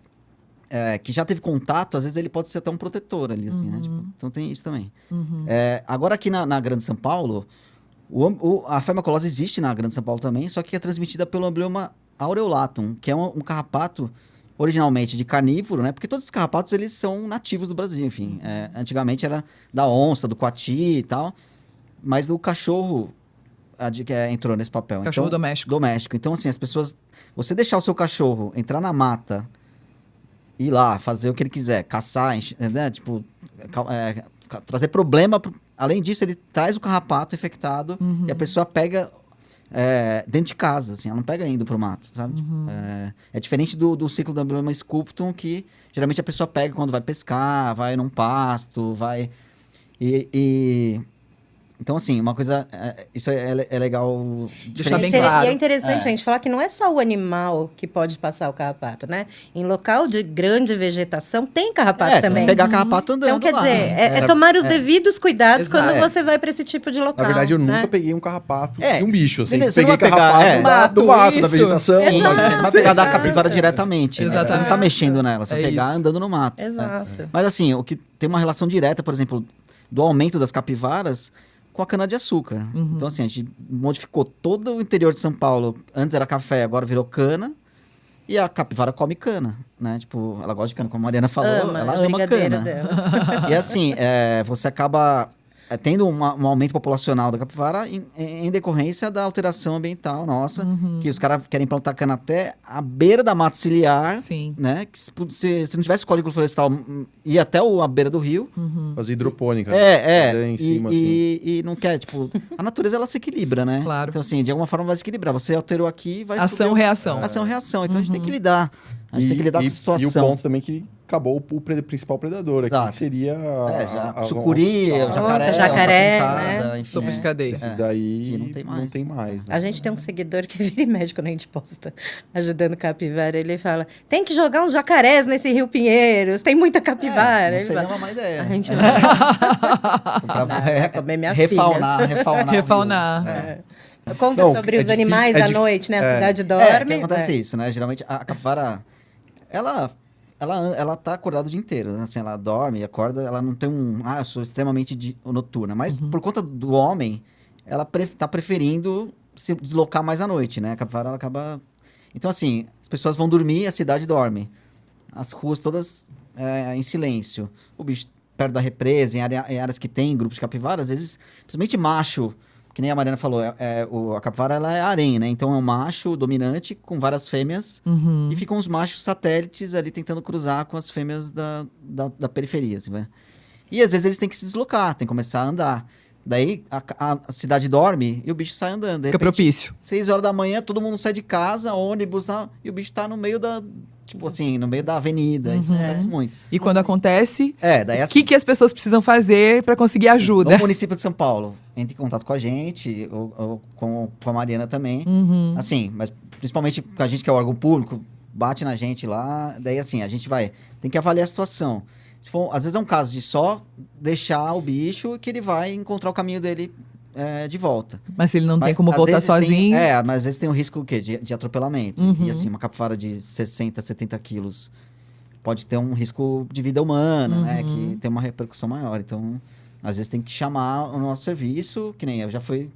que já teve contato, às vezes ele pode ser até um protetor ali, assim, né? Tipo, então tem isso também. Agora aqui na Grande São Paulo, a febre maculosa existe na Grande São Paulo também, só que é transmitida pelo embrioma aureolatum, que é um carrapato originalmente de carnívoro, né? Porque todos esses carrapatos, eles são nativos do Brasil, enfim. Antigamente era da onça, do coati e tal, mas o cachorro entrou nesse papel. Cachorro doméstico. Doméstico. Então, assim, as pessoas... Você deixar o seu cachorro entrar na mata, ir lá, fazer o que ele quiser, caçar, né? Tipo, trazer problema... Além disso, ele traz o carrapato infectado e a pessoa pega dentro de casa, assim, ela não pega indo pro mato, sabe? Tipo, é diferente do ciclo do embrioma sculptum, que geralmente a pessoa pega quando vai pescar, vai num pasto, vai... Então, assim, uma coisa... isso é legal... Deixar bem E claro. é interessante a gente falar que não é só o animal que pode passar o carrapato, né? Em local de grande vegetação, tem carrapato Você também. vai pegar carrapato andando Então, quer lá, dizer, né? tomar os devidos cuidados Exato. quando você vai para esse tipo de local. Na verdade, eu né? nunca peguei um carrapato É, de um bicho. você Assim, não peguei vai pegar, carrapato do mato, da isso. vegetação. Exato. Você não vai pegar da Exato. capivara diretamente, né? Você não tá Exatamente. mexendo nela, você vai É pegar isso. andando no mato. Exato. Mas assim, o que tem uma relação direta, por exemplo, do aumento das capivaras com a cana-de-açúcar. Então assim, a gente modificou todo o interior de São Paulo. Antes era café, agora virou cana. E a capivara come cana, né? Tipo, ela gosta de cana, como a Mariana falou, ela a ama brigadeira cana. delas. E assim, você acaba tendo um aumento populacional da capivara em decorrência da alteração ambiental nossa, que os caras querem plantar cana até a beira da mata ciliar, Sim. né? Que se não tivesse código florestal, ia até a beira do rio. Fazer hidropônica. É. Em cima, assim. E não quer, tipo... A natureza, ela se equilibra, né? Claro. Então, assim, de alguma forma vai se equilibrar. Você alterou aqui, vai... Ação, reação. Ação, reação. Então, a gente tem que lidar. A gente tem que lidar com essa situação. E o ponto também que acabou o principal predador aqui, Exato. que seria... Sucuri, o jacaré, Onça, jacaré, onça pintada, né? enfim. Sopa de cadeia. Esses daí que não tem mais. né? A gente tem um seguidor que vira e mexe quando a gente posta ajudando capivara. Ele fala, tem que jogar uns jacarés nesse Rio Pinheiros, tem muita capivara. Não Ele seria fala, uma má ideia. A gente Vai comer minhas refaunar. Refaunar. conta Não, sobre é os difícil- animais é à dif- noite, né? A cidade O dorme. que acontece é isso, né? Geralmente a capivara, ela tá acordada o dia inteiro, né? Assim, ela dorme, acorda, ela não tem eu sou extremamente noturna. Mas por conta do homem, ela tá preferindo se deslocar mais à noite, né? A capivara, ela acaba... Então, assim, as pessoas vão dormir, a cidade dorme. As ruas todas em silêncio. O bicho perto da represa, em áreas que tem grupos de capivara, às vezes, principalmente macho, que nem a Mariana falou, a capivara ela é harém, né? Então é um macho dominante com várias fêmeas e ficam os machos satélites ali tentando cruzar com as fêmeas da periferia, assim, né? E às vezes eles têm que se deslocar, têm que começar a andar. Daí a cidade dorme e o bicho sai andando. De Fica repente, propício. 6 horas da manhã, todo mundo sai de casa, ônibus, e o bicho tá no meio tipo assim, no meio da avenida. Isso acontece muito. E quando acontece, Daí o assim, que as pessoas precisam fazer para conseguir ajuda? no município de São Paulo, entre em contato com a gente, ou com a Mariana também. Assim, mas principalmente com a gente que é o órgão público, bate na gente lá, daí assim, a gente tem que avaliar a situação. Se for, às vezes é um caso de só deixar o bicho que ele vai encontrar o caminho dele de volta. Mas se ele não tem Mas, como às voltar vezes sozinho. mas às vezes tem o risco o quê? De atropelamento. E assim, uma capivara de 60, 70 quilos pode ter um risco de vida humana, né? Que tem uma repercussão maior. Então, às vezes tem que chamar o nosso serviço, que nem eu já fui...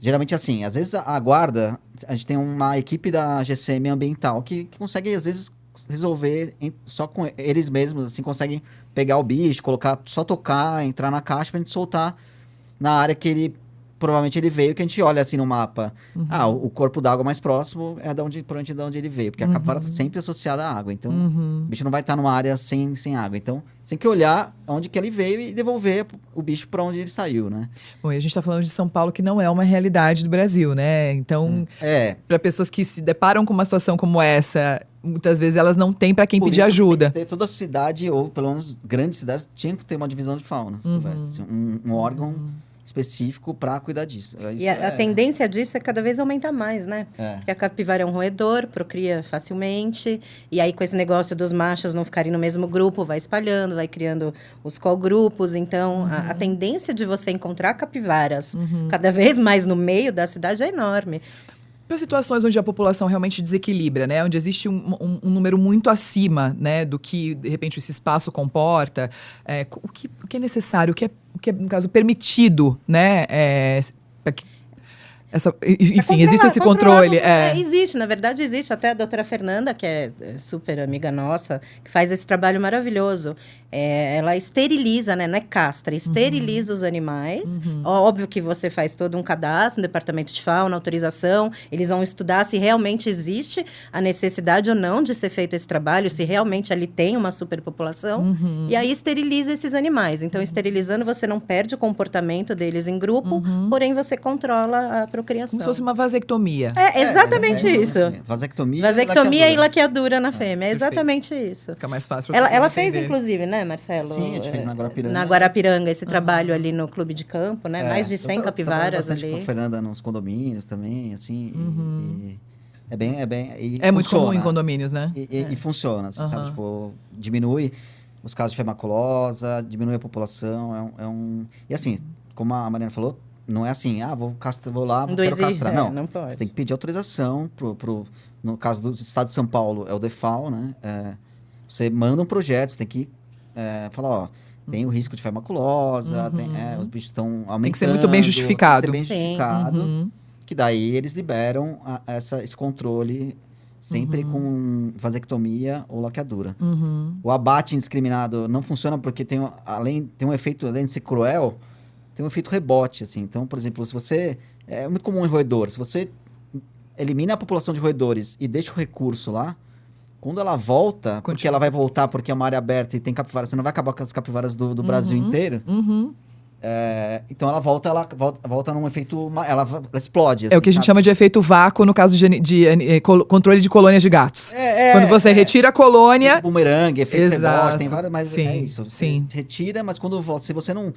Geralmente assim, às vezes a guarda, a gente tem uma equipe da GCM ambiental que consegue, às vezes, resolver só com eles mesmos, assim, conseguem pegar o bicho, só tocar, entrar na caixa pra gente soltar na área que provavelmente ele veio, que a gente olha assim no mapa. O corpo d'água mais próximo é de onde ele veio, porque a capivara tá sempre associada à água. Então, o bicho não vai estar numa área sem água. Então, você tem que olhar onde que ele veio e devolver o bicho para onde ele saiu, né? Bom, e a gente está falando de São Paulo, que não é uma realidade do Brasil, né? Então, para pessoas que se deparam com uma situação como essa, muitas vezes elas não têm para quem Por pedir isso ajuda. Tem que ter toda a cidade, ou pelo menos grandes cidades, tinha que ter uma divisão de fauna silvestre, assim, um órgão específico para cuidar disso. E a tendência disso é cada vez aumentar mais, né? Porque a capivara é um roedor, procria facilmente, e aí com esse negócio dos machos não ficarem no mesmo grupo, vai espalhando, vai criando os co-grupos. Então, a tendência de você encontrar capivaras cada vez mais no meio da cidade é enorme. Para situações onde a população realmente desequilibra, né? Onde existe um número muito acima, né, do que, de repente, esse espaço comporta, o que é necessário, o que é, no caso, permitido, né? Enfim, existe esse controle. Existe, na verdade existe. Até a doutora Fernanda, que é super amiga nossa, que faz esse trabalho maravilhoso. Ela esteriliza, né? Não é castra, esteriliza os animais. Óbvio que você faz todo um cadastro no departamento de fauna, autorização. Eles vão estudar se realmente existe a necessidade ou não de ser feito esse trabalho, se realmente ali tem uma superpopulação. E aí esteriliza esses animais. Então, esterilizando, você não perde o comportamento deles em grupo, porém você controla a procriação. Como se fosse uma vasectomia. É exatamente isso. Vasectomia e laqueadura na fêmea. É exatamente isso. Fica mais fácil pra Ela fez, inclusive, né, Marcelo? Sim, a gente fez na Guarapiranga. Na Guarapiranga, esse trabalho ali no clube de campo, né? Mais de 100 capivaras bastante ali. com a Fernanda nos condomínios também, assim. É bem... É muito comum em condomínios, né? E funciona, assim, sabe? Tipo, diminui os casos de femaculosa, diminui a população, E assim, como a Mariana falou, não é assim, vou lá, quero castrar. Não pode. Você tem que pedir autorização no caso do estado de São Paulo, é o DEFAL, né? Você manda um projeto, você tem que falar, tem o risco de femaculosa, os bichos estão aumentando. Tem que ser muito bem justificado. Tem que ser bem justificado, que daí eles liberam esse controle sempre com vasectomia ou laqueadura. O abate indiscriminado não funciona porque tem um efeito, além de ser cruel, tem um efeito rebote, assim. Então, por exemplo, se você... É muito comum em roedor. Se você elimina a população de roedores e deixa o recurso lá, quando ela volta, porque ela vai voltar porque é uma área aberta e tem capivaras, você não vai acabar com as capivaras do Brasil inteiro. Então ela volta num efeito... Ela explode. Assim, é o que a gente chama de efeito vácuo no caso de controle de colônias de gatos. Quando você retira a colônia... Efeito bumerangue, efeito rebote, tem vários, mas sim, é isso. Você retira, mas quando volta, se você não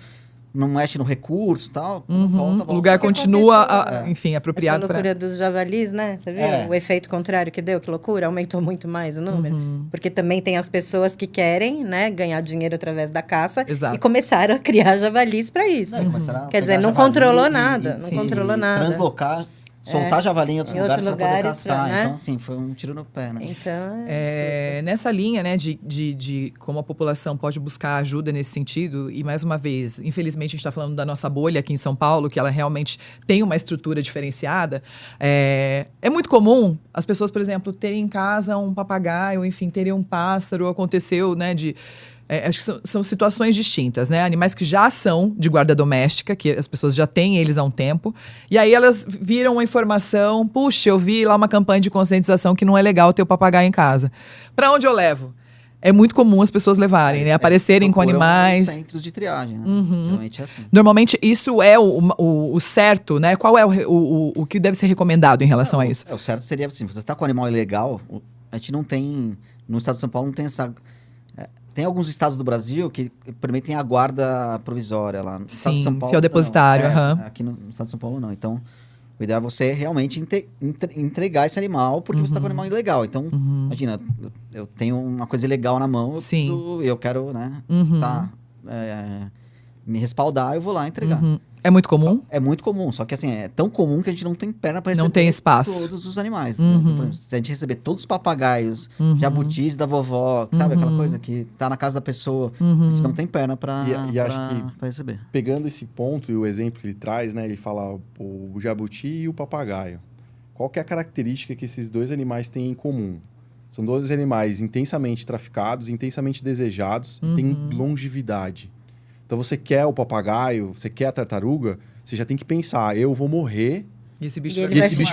mexe no recurso e tal, volta. O lugar continua, enfim, apropriado para... Essa loucura dos javalis, né? Você viu o efeito contrário que deu? Que loucura, aumentou muito mais o número. Porque também tem as pessoas que querem, né, ganhar dinheiro através da caça. Exato. E começaram a criar javalis para isso. Quer dizer, não controlou nada. Não controlou nada. Translocar... Soltar javali em outros lugares para poder caçar. Né? Então, assim, foi um tiro no pé, né? Então, nessa linha, né, de como a população pode buscar ajuda nesse sentido, e mais uma vez, infelizmente a gente está falando da nossa bolha aqui em São Paulo, que ela realmente tem uma estrutura diferenciada, é muito comum as pessoas, por exemplo, terem em casa um papagaio, enfim, terem um pássaro, aconteceu, né, acho que são situações distintas, né? Animais que já são de guarda doméstica, que as pessoas já têm eles há um tempo. E aí elas viram uma informação, puxa, eu vi lá uma campanha de conscientização que não é legal ter o papagaio em casa. Para onde eu levo? É muito comum as pessoas levarem, né? Aparecerem com animais. Centros de triagem, né? Normalmente é assim. Normalmente isso é o certo, né? Qual é o que deve ser recomendado em relação a isso? O certo seria assim, se você está com um animal ilegal, a gente não tem... No estado de São Paulo não tem essa... Tem alguns estados do Brasil que permitem a guarda provisória lá. No estado de São Paulo, que é o depositário. Aqui no estado de São Paulo, não. Então, o ideal é você realmente entregar esse animal porque você está com um animal ilegal. Então, imagina, eu tenho uma coisa ilegal na mão, eu quero, né, me respaldar, eu vou lá entregar. É muito comum? É muito comum, só que assim, é tão comum que a gente não tem perna para receber não tem espaço. Todos os animais. Então, por exemplo, se a gente receber todos os papagaios, jabutis da vovó, sabe aquela coisa que tá na casa da pessoa, a gente não tem perna para receber. Pegando esse ponto e o exemplo que ele traz, né, ele fala o jabuti e o papagaio. Qual que é a característica que esses dois animais têm em comum? São dois animais intensamente traficados, intensamente desejados e têm longevidade. Então, você quer o papagaio, você quer a tartaruga, você já tem que pensar, eu vou morrer e esse bicho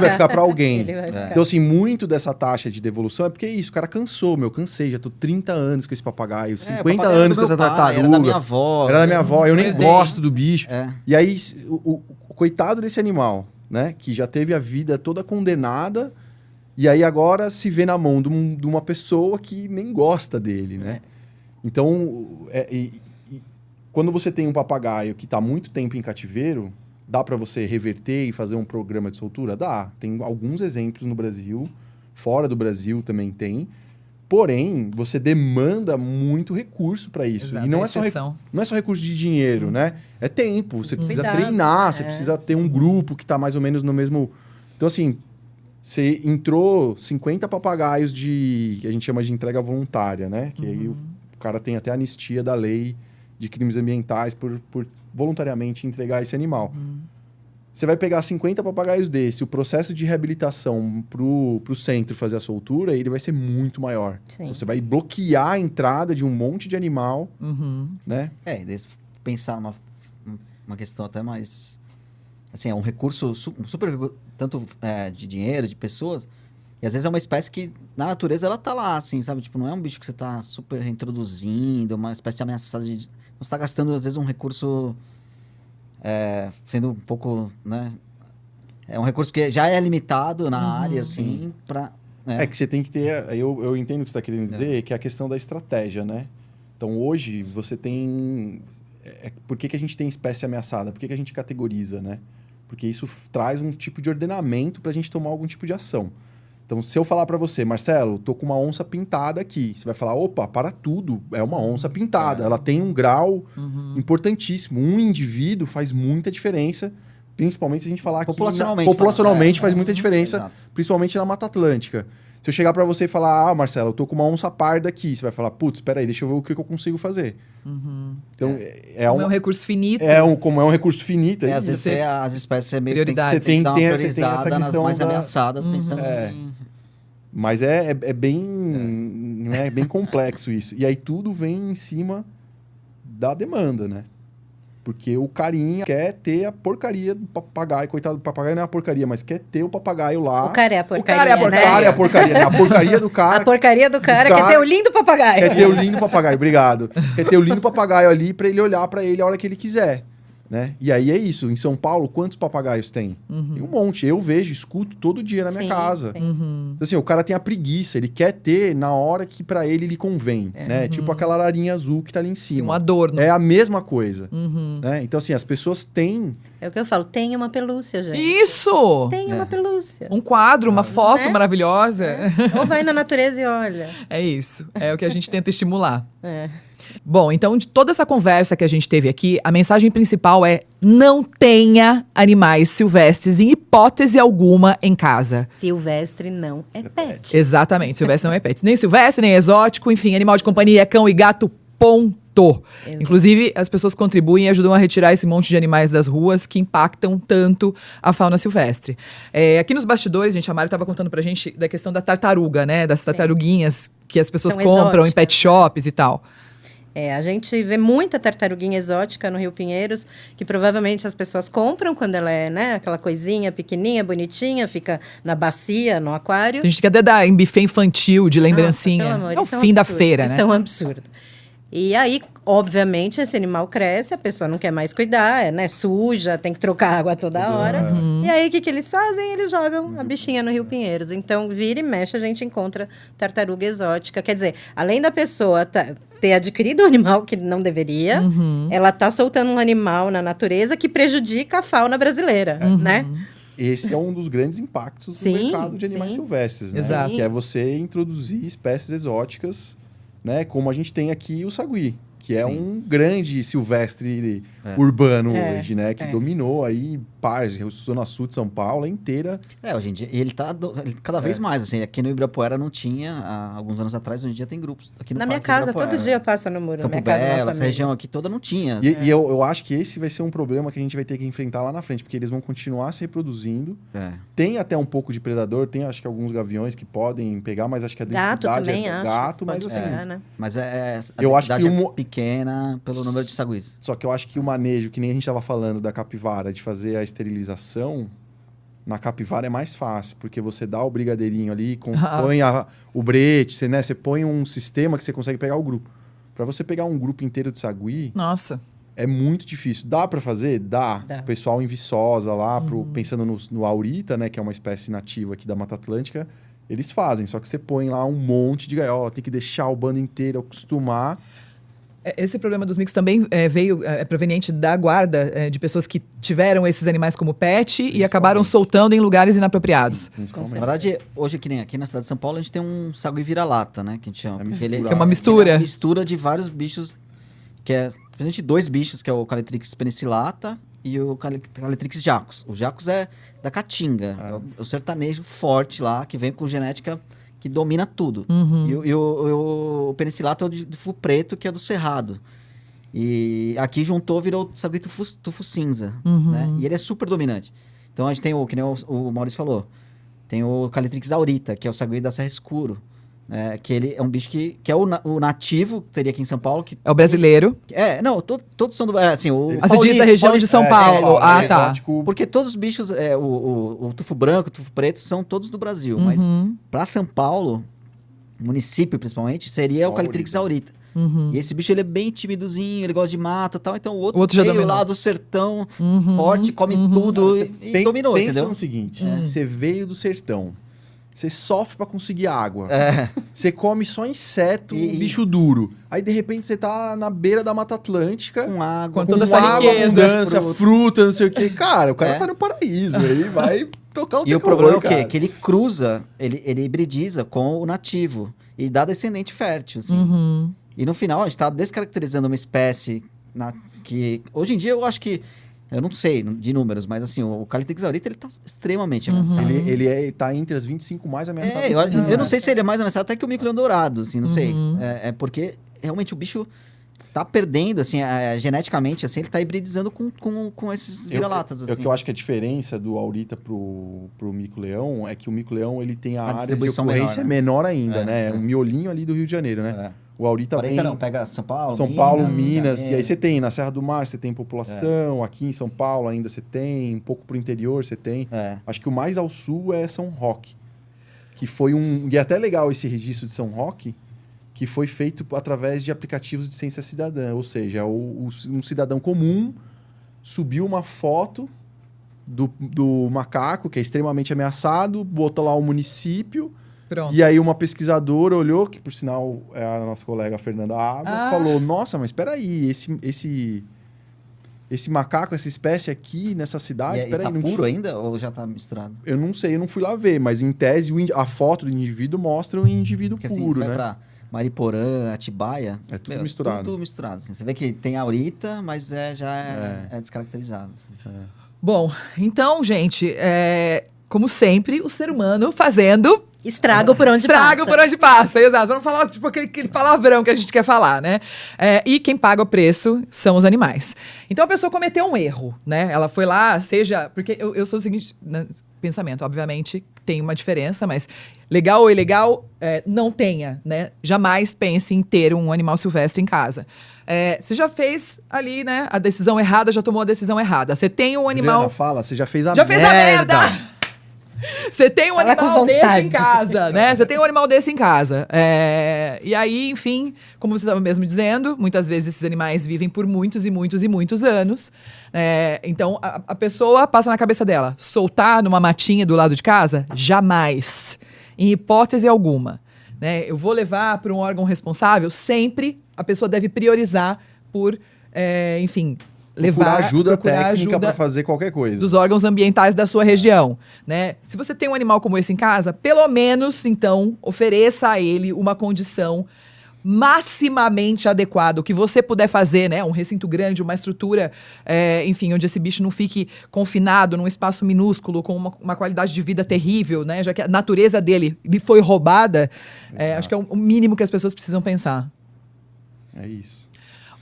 vai ficar para alguém. Então, assim, muito dessa taxa de devolução é porque é isso, o cara cansou, cansei, já tô 30 anos com esse papagaio, 50 anos com essa tartaruga. Era da minha avó. Eu nem gosto do bicho. E aí, o coitado desse animal, né, que já teve a vida toda condenada, e aí agora se vê na mão de uma pessoa que nem gosta dele, né? Então, quando você tem um papagaio que está muito tempo em cativeiro, dá para você reverter e fazer um programa de soltura? Dá. Tem alguns exemplos no Brasil, fora do Brasil também tem. Porém, você demanda muito recurso para isso. Exato, e não é só recurso de dinheiro, né? É tempo. Você precisa treinar, você precisa ter um grupo que está mais ou menos no mesmo... Então, assim, você entrou 50 papagaios que a gente chama de entrega voluntária, né? Que aí o cara tem até anistia da lei de crimes ambientais por voluntariamente entregar esse animal. Você vai pegar 50 papagaios desse, o processo de reabilitação pro centro fazer a soltura, ele vai ser muito maior. Então, você vai bloquear a entrada de um monte de animal, né? Pensar numa questão até mais... Assim, é um recurso super... Tanto de dinheiro, de pessoas... E às vezes é uma espécie que, na natureza, ela tá lá, assim, sabe? Tipo, não é um bicho que você tá super reintroduzindo, uma espécie ameaçada de... Você tá gastando, às vezes, um recurso sendo um pouco, né? É um recurso que já é limitado na área, assim, para... É que você tem que ter... Eu entendo o que você está querendo dizer, que é a questão da estratégia, né? Então, hoje, você tem... Por que a gente tem espécie ameaçada? Por que a gente categoriza, né? Porque isso traz um tipo de ordenamento para a gente tomar algum tipo de ação. Então, se eu falar para você, Marcelo, tô com uma onça pintada aqui, você vai falar, opa, para tudo, é uma onça pintada. Ela tem um grau importantíssimo. Um indivíduo faz muita diferença, principalmente se a gente falar aqui... Populacionalmente faz muita diferença, exato. principalmente na Mata Atlântica. Se eu chegar para você e falar, Marcelo, eu tô com uma onça parda aqui, você vai falar, putz, espera aí, deixa eu ver o que eu consigo fazer. Então, Como é um recurso finito. Como é um recurso finito. Às vezes as espécies é meio Prioridade. que tem que dar uma Você tem priorizada essa nas questão mais da- ameaçadas, pensando em... Mas é bem complexo isso. E aí tudo vem em cima da demanda, né? Porque o carinha quer ter a porcaria do papagaio. Coitado do papagaio não é a porcaria, mas quer ter o papagaio lá. O cara é a porcaria, cara é a O cara é a porcaria, né? A porcaria do cara. A porcaria do cara do quer cara- ter o lindo papagaio. Quer ter o lindo papagaio, obrigado. Quer ter o lindo papagaio ali pra ele olhar pra ele a hora que ele quiser, né? E aí é isso. Em São Paulo, quantos papagaios tem? Tem um monte. Eu vejo, escuto todo dia na minha Sim, casa. sim. Então, assim, o cara tem a preguiça, ele quer ter na hora que pra ele lhe convém, né? Tipo aquela ararinha azul que tá ali em Sim, cima. um adorno. É a mesma coisa, né? Então, assim, as pessoas têm... É o que eu falo, tem uma pelúcia, gente. Isso! Tem uma pelúcia. Um quadro, uma foto Né? maravilhosa. Ou vai na natureza e olha. É isso. É o que a gente tenta estimular. É. Bom, então, de toda essa conversa que a gente teve aqui, a mensagem principal é: não tenha animais silvestres em hipótese alguma em casa. Silvestre não é pet. Exatamente, silvestre não é pet. Nem silvestre, nem exótico, enfim, animal de companhia é cão e gato, ponto. Inclusive, as pessoas contribuem e ajudam a retirar esse monte de animais das ruas que impactam tanto a fauna silvestre. Aqui nos bastidores, gente, a Mari estava contando pra gente da questão da tartaruga, né? Das tartaruguinhas que as pessoas São compram em exóticas, pet shops e tal. A gente vê muita tartaruguinha exótica no Rio Pinheiros, que provavelmente as pessoas compram quando ela é, né, aquela coisinha pequenininha, bonitinha, fica na bacia, no aquário. A gente quer até dar em buffet infantil de lembrancinha. Nossa, pelo amor, É o isso fim da absurdo, feira, isso né? é um absurdo. E aí, obviamente, esse animal cresce, a pessoa não quer mais cuidar, né? Suja, tem que trocar água toda hora. E aí, o que eles fazem? Eles jogam a bichinha no Rio Pinheiros. Então, vira e mexe, a gente encontra tartaruga exótica. Quer dizer, além da pessoa ter adquirido um animal que não deveria, ela tá soltando um animal na natureza que prejudica a fauna brasileira, né? Esse é um dos grandes impactos Sim, do mercado de animais sim. silvestres, né? Exato. Que é você introduzir espécies exóticas, né? Como a gente tem aqui o sagui, que é um grande silvestre urbano hoje, né? Que dominou aí Zona Sul de São Paulo inteira. Hoje em dia, e ele tá cada vez mais, assim, aqui no Ibirapuera não tinha, há alguns anos atrás, hoje em dia tem grupos. Aqui no Na minha Parque casa, Ibirapuera. todo dia passa no muro. Na Campo minha casa, na Belo, essa família. região aqui toda não tinha. E eu acho que esse vai ser um problema que a gente vai ter que enfrentar lá na frente, porque eles vão continuar se reproduzindo. Tem até um pouco de predador, tem acho que alguns gaviões que podem pegar, mas acho que a Gato densidade também, é acho. gato, Pode mas assim... pegar, né? Mas a Eu acho densidade que é pequena pelo número de saguis. Só que eu acho que o manejo, que nem a gente estava falando da capivara, de fazer a esterilização, na capivara é mais fácil, porque você dá o brigadeirinho ali, põe o brete, você põe um sistema que você consegue pegar o grupo. Para você pegar um grupo inteiro de sagui, Nossa. é muito difícil. Dá para fazer? Dá. Dá. O pessoal em Viçosa lá, pensando no aurita, né, que é uma espécie nativa aqui da Mata Atlântica, eles fazem. Só que você põe lá um monte de gaiola, tem que deixar o bando inteiro acostumar. Esse problema dos micos também é proveniente da guarda de pessoas que tiveram esses animais como pet e acabaram soltando em lugares inapropriados. Principalmente. Na verdade, hoje, que nem aqui na cidade de São Paulo, a gente tem um sagui vira-lata, né? Que a gente chama. Porque mistura. Que é uma mistura. Ele é uma mistura de vários bichos, que é, principalmente dois bichos, que é o Caletrix penicillata e o Caletrix jacus. O jacus é da caatinga, é o sertanejo forte lá, que vem com genética que domina tudo. E o penicillata é o de tufo preto, que é do cerrado. E aqui juntou, virou sagui tufo cinza, né? E ele é super dominante. Então a gente tem que nem o Maurício falou, tem o Caletrix aurita, que é o sagui da Serra Escuro, né? Que ele é um bicho que é o nativo, que teria aqui em São Paulo. Que, É o brasileiro. não, todos são do... assim, Você diz da região de São Paulo. Ah, tá. Exótico. Porque todos os bichos, o tufo branco, o tufo preto, são todos do Brasil. Mas para São Paulo, município principalmente, seria o Caletrix aurita. E esse bicho, ele é bem timidozinho, ele gosta de mata e tal. Então, o outro já veio dominou. lá do sertão, forte, come tudo e dominou, pensa entendeu? no seguinte, você veio do sertão, você sofre pra conseguir água, você come só inseto, bicho duro. Aí, de repente, você tá na beira da Mata Atlântica, Com água, Com toda com essa água, riqueza. abundância, fruta, não sei o quê. Cara, o cara É. tá no paraíso, ele vai tocar o E o terror, problema é o quê? cara. Que ele cruza, ele hibridiza com o nativo e dá descendente fértil, assim. E no final, a gente tá descaracterizando uma espécie que... Hoje em dia, eu acho que... Eu não sei de números, mas assim, o Callithix aurita, ele tá extremamente ameaçado. Ele tá entre as 25 mais ameaçadas. Eu não sei se ele é mais ameaçado até que o mico-leão dourado, assim, não sei. É porque realmente o bicho tá perdendo, assim, geneticamente, assim, ele tá hibridizando com esses vira-latas, assim. O que eu acho que a diferença do aurita pro mico-leão é que o mico-leão ele tem a área de distribuição ocorrência menor ainda, né? É. Um miolinho ali do Rio de Janeiro, né? É. O aurita vem... Aurita não, pega São Paulo, São Paulo, Minas, Janeiro. e aí você tem na Serra do Mar, você tem população, aqui em São Paulo ainda você tem, um pouco pro interior você tem. Acho que o mais ao sul é São Roque, que foi e é até legal esse registro de São Roque, que foi feito através de aplicativos de ciência cidadã, ou seja, um cidadão comum subiu uma foto do macaco, que é extremamente ameaçado, botou lá o município. Pronto. E aí uma pesquisadora olhou, que por sinal é a nossa colega Fernanda Abra, falou, nossa, mas espera aí, esse macaco, essa espécie aqui nessa cidade, E tá não puro ainda ou já tá misturado? Eu não sei, eu não fui lá ver, mas em tese a foto do indivíduo mostra um indivíduo Porque assim, puro, você vai né? pra Mariporã, Atibaia... É tudo misturado. Tudo misturado, assim. Você vê que tem aurita, mas já é descaracterizado. Assim. Bom, então, gente, como sempre, o ser humano fazendo... Estrago por onde Estrago passa. por onde passa, exato. Vamos falar tipo aquele palavrão que a gente quer falar, né? E quem paga o preço são os animais. Então a pessoa cometeu um erro, né? Ela foi lá, porque eu sou o seguinte, né, pensamento, obviamente tem uma diferença, mas legal ou ilegal, não tenha, né? Jamais pense em ter um animal silvestre em casa. Você já fez ali, né, a decisão errada, já tomou a decisão errada. Você tem um animal... Juliana, fala, você já fez a Já merda. fez a merda! Você tem um Fala com animal desse vontade. em casa, né? Você tem um animal desse em casa. E aí, enfim, como você estava mesmo dizendo, muitas vezes esses animais vivem por muitos e muitos e muitos anos. Então, a pessoa passa na cabeça dela, soltar numa matinha do lado de casa? Jamais. Em hipótese alguma. Né? Eu vou levar para um órgão responsável? Sempre a pessoa deve priorizar por, enfim... Procurar ajuda técnica para fazer qualquer coisa. Dos órgãos ambientais da sua região, né? Se você tem um animal como esse em casa, pelo menos, então, ofereça a ele uma condição maximamente adequada. O que você puder fazer, né? Um recinto grande, uma estrutura, enfim, onde esse bicho não fique confinado num espaço minúsculo, com uma qualidade de vida terrível, né? Já que a natureza dele lhe foi roubada, acho que é o mínimo que as pessoas precisam pensar. É isso.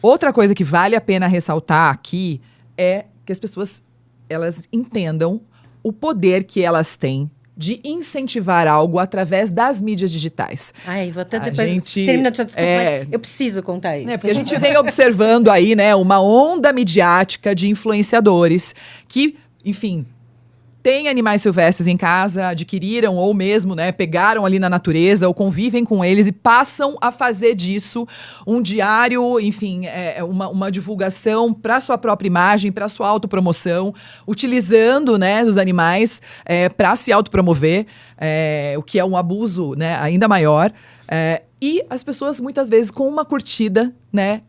Outra coisa que vale a pena ressaltar aqui é que as pessoas elas entendam o poder que elas têm de incentivar algo através das mídias digitais. Ai, vou até A depois... gente, Termina a sua desculpa, mas eu preciso contar isso. Porque a gente vem observando aí, né, uma onda midiática de influenciadores que, enfim... têm animais silvestres em casa, adquiriram ou mesmo, né, pegaram ali na natureza ou convivem com eles e passam a fazer disso um diário, enfim, uma divulgação para sua própria imagem, para sua autopromoção, utilizando, né, os animais para se autopromover, o que é um abuso, né, ainda maior. E as pessoas, muitas vezes, com uma curtida, né,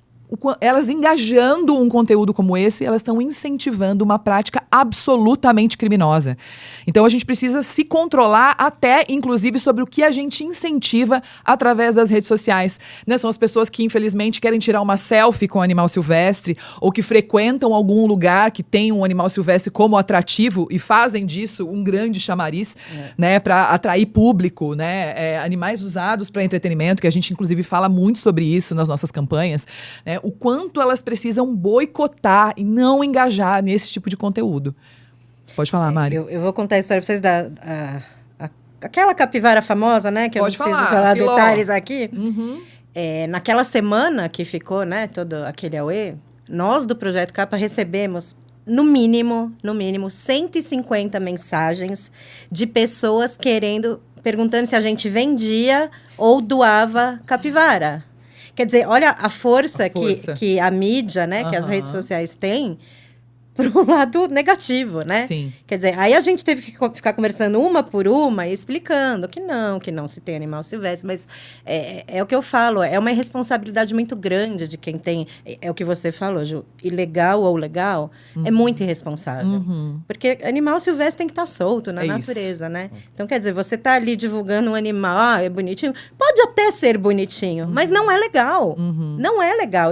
elas engajando um conteúdo como esse, elas estão incentivando uma prática absolutamente criminosa. Então a gente precisa se controlar até, inclusive, sobre o que a gente incentiva através das redes sociais. Né? São as pessoas que, infelizmente, querem tirar uma selfie com um animal silvestre ou que frequentam algum lugar que tem um animal silvestre como atrativo e fazem disso um grande chamariz, né, para atrair público, né? Animais usados para entretenimento, que a gente, inclusive, fala muito sobre isso nas nossas campanhas, né? O quanto elas precisam boicotar e não engajar nesse tipo de conteúdo. Pode falar, Mari. Eu vou contar a história para vocês aquela capivara famosa, né? Que Pode eu não preciso falar, falar Filó. detalhes aqui. Naquela semana que ficou, né, todo aquele auê, nós do Projeto Capa recebemos, no mínimo, 150 mensagens de pessoas perguntando se a gente vendia ou doava capivara. Quer dizer, olha a força, A força. que a mídia, né, que as Aham. redes sociais têm, para um lado negativo, né? Sim. Quer dizer, aí a gente teve que ficar conversando uma por uma e explicando que não se tem animal silvestre, mas é o que eu falo, é uma irresponsabilidade muito grande de quem tem, é o que você falou, Ju, ilegal ou legal, é muito irresponsável. Porque animal silvestre tem que estar solto na É isso. natureza, né? Então, quer dizer, você tá ali divulgando um animal, é bonitinho, pode até ser bonitinho, mas não é legal. Não é legal.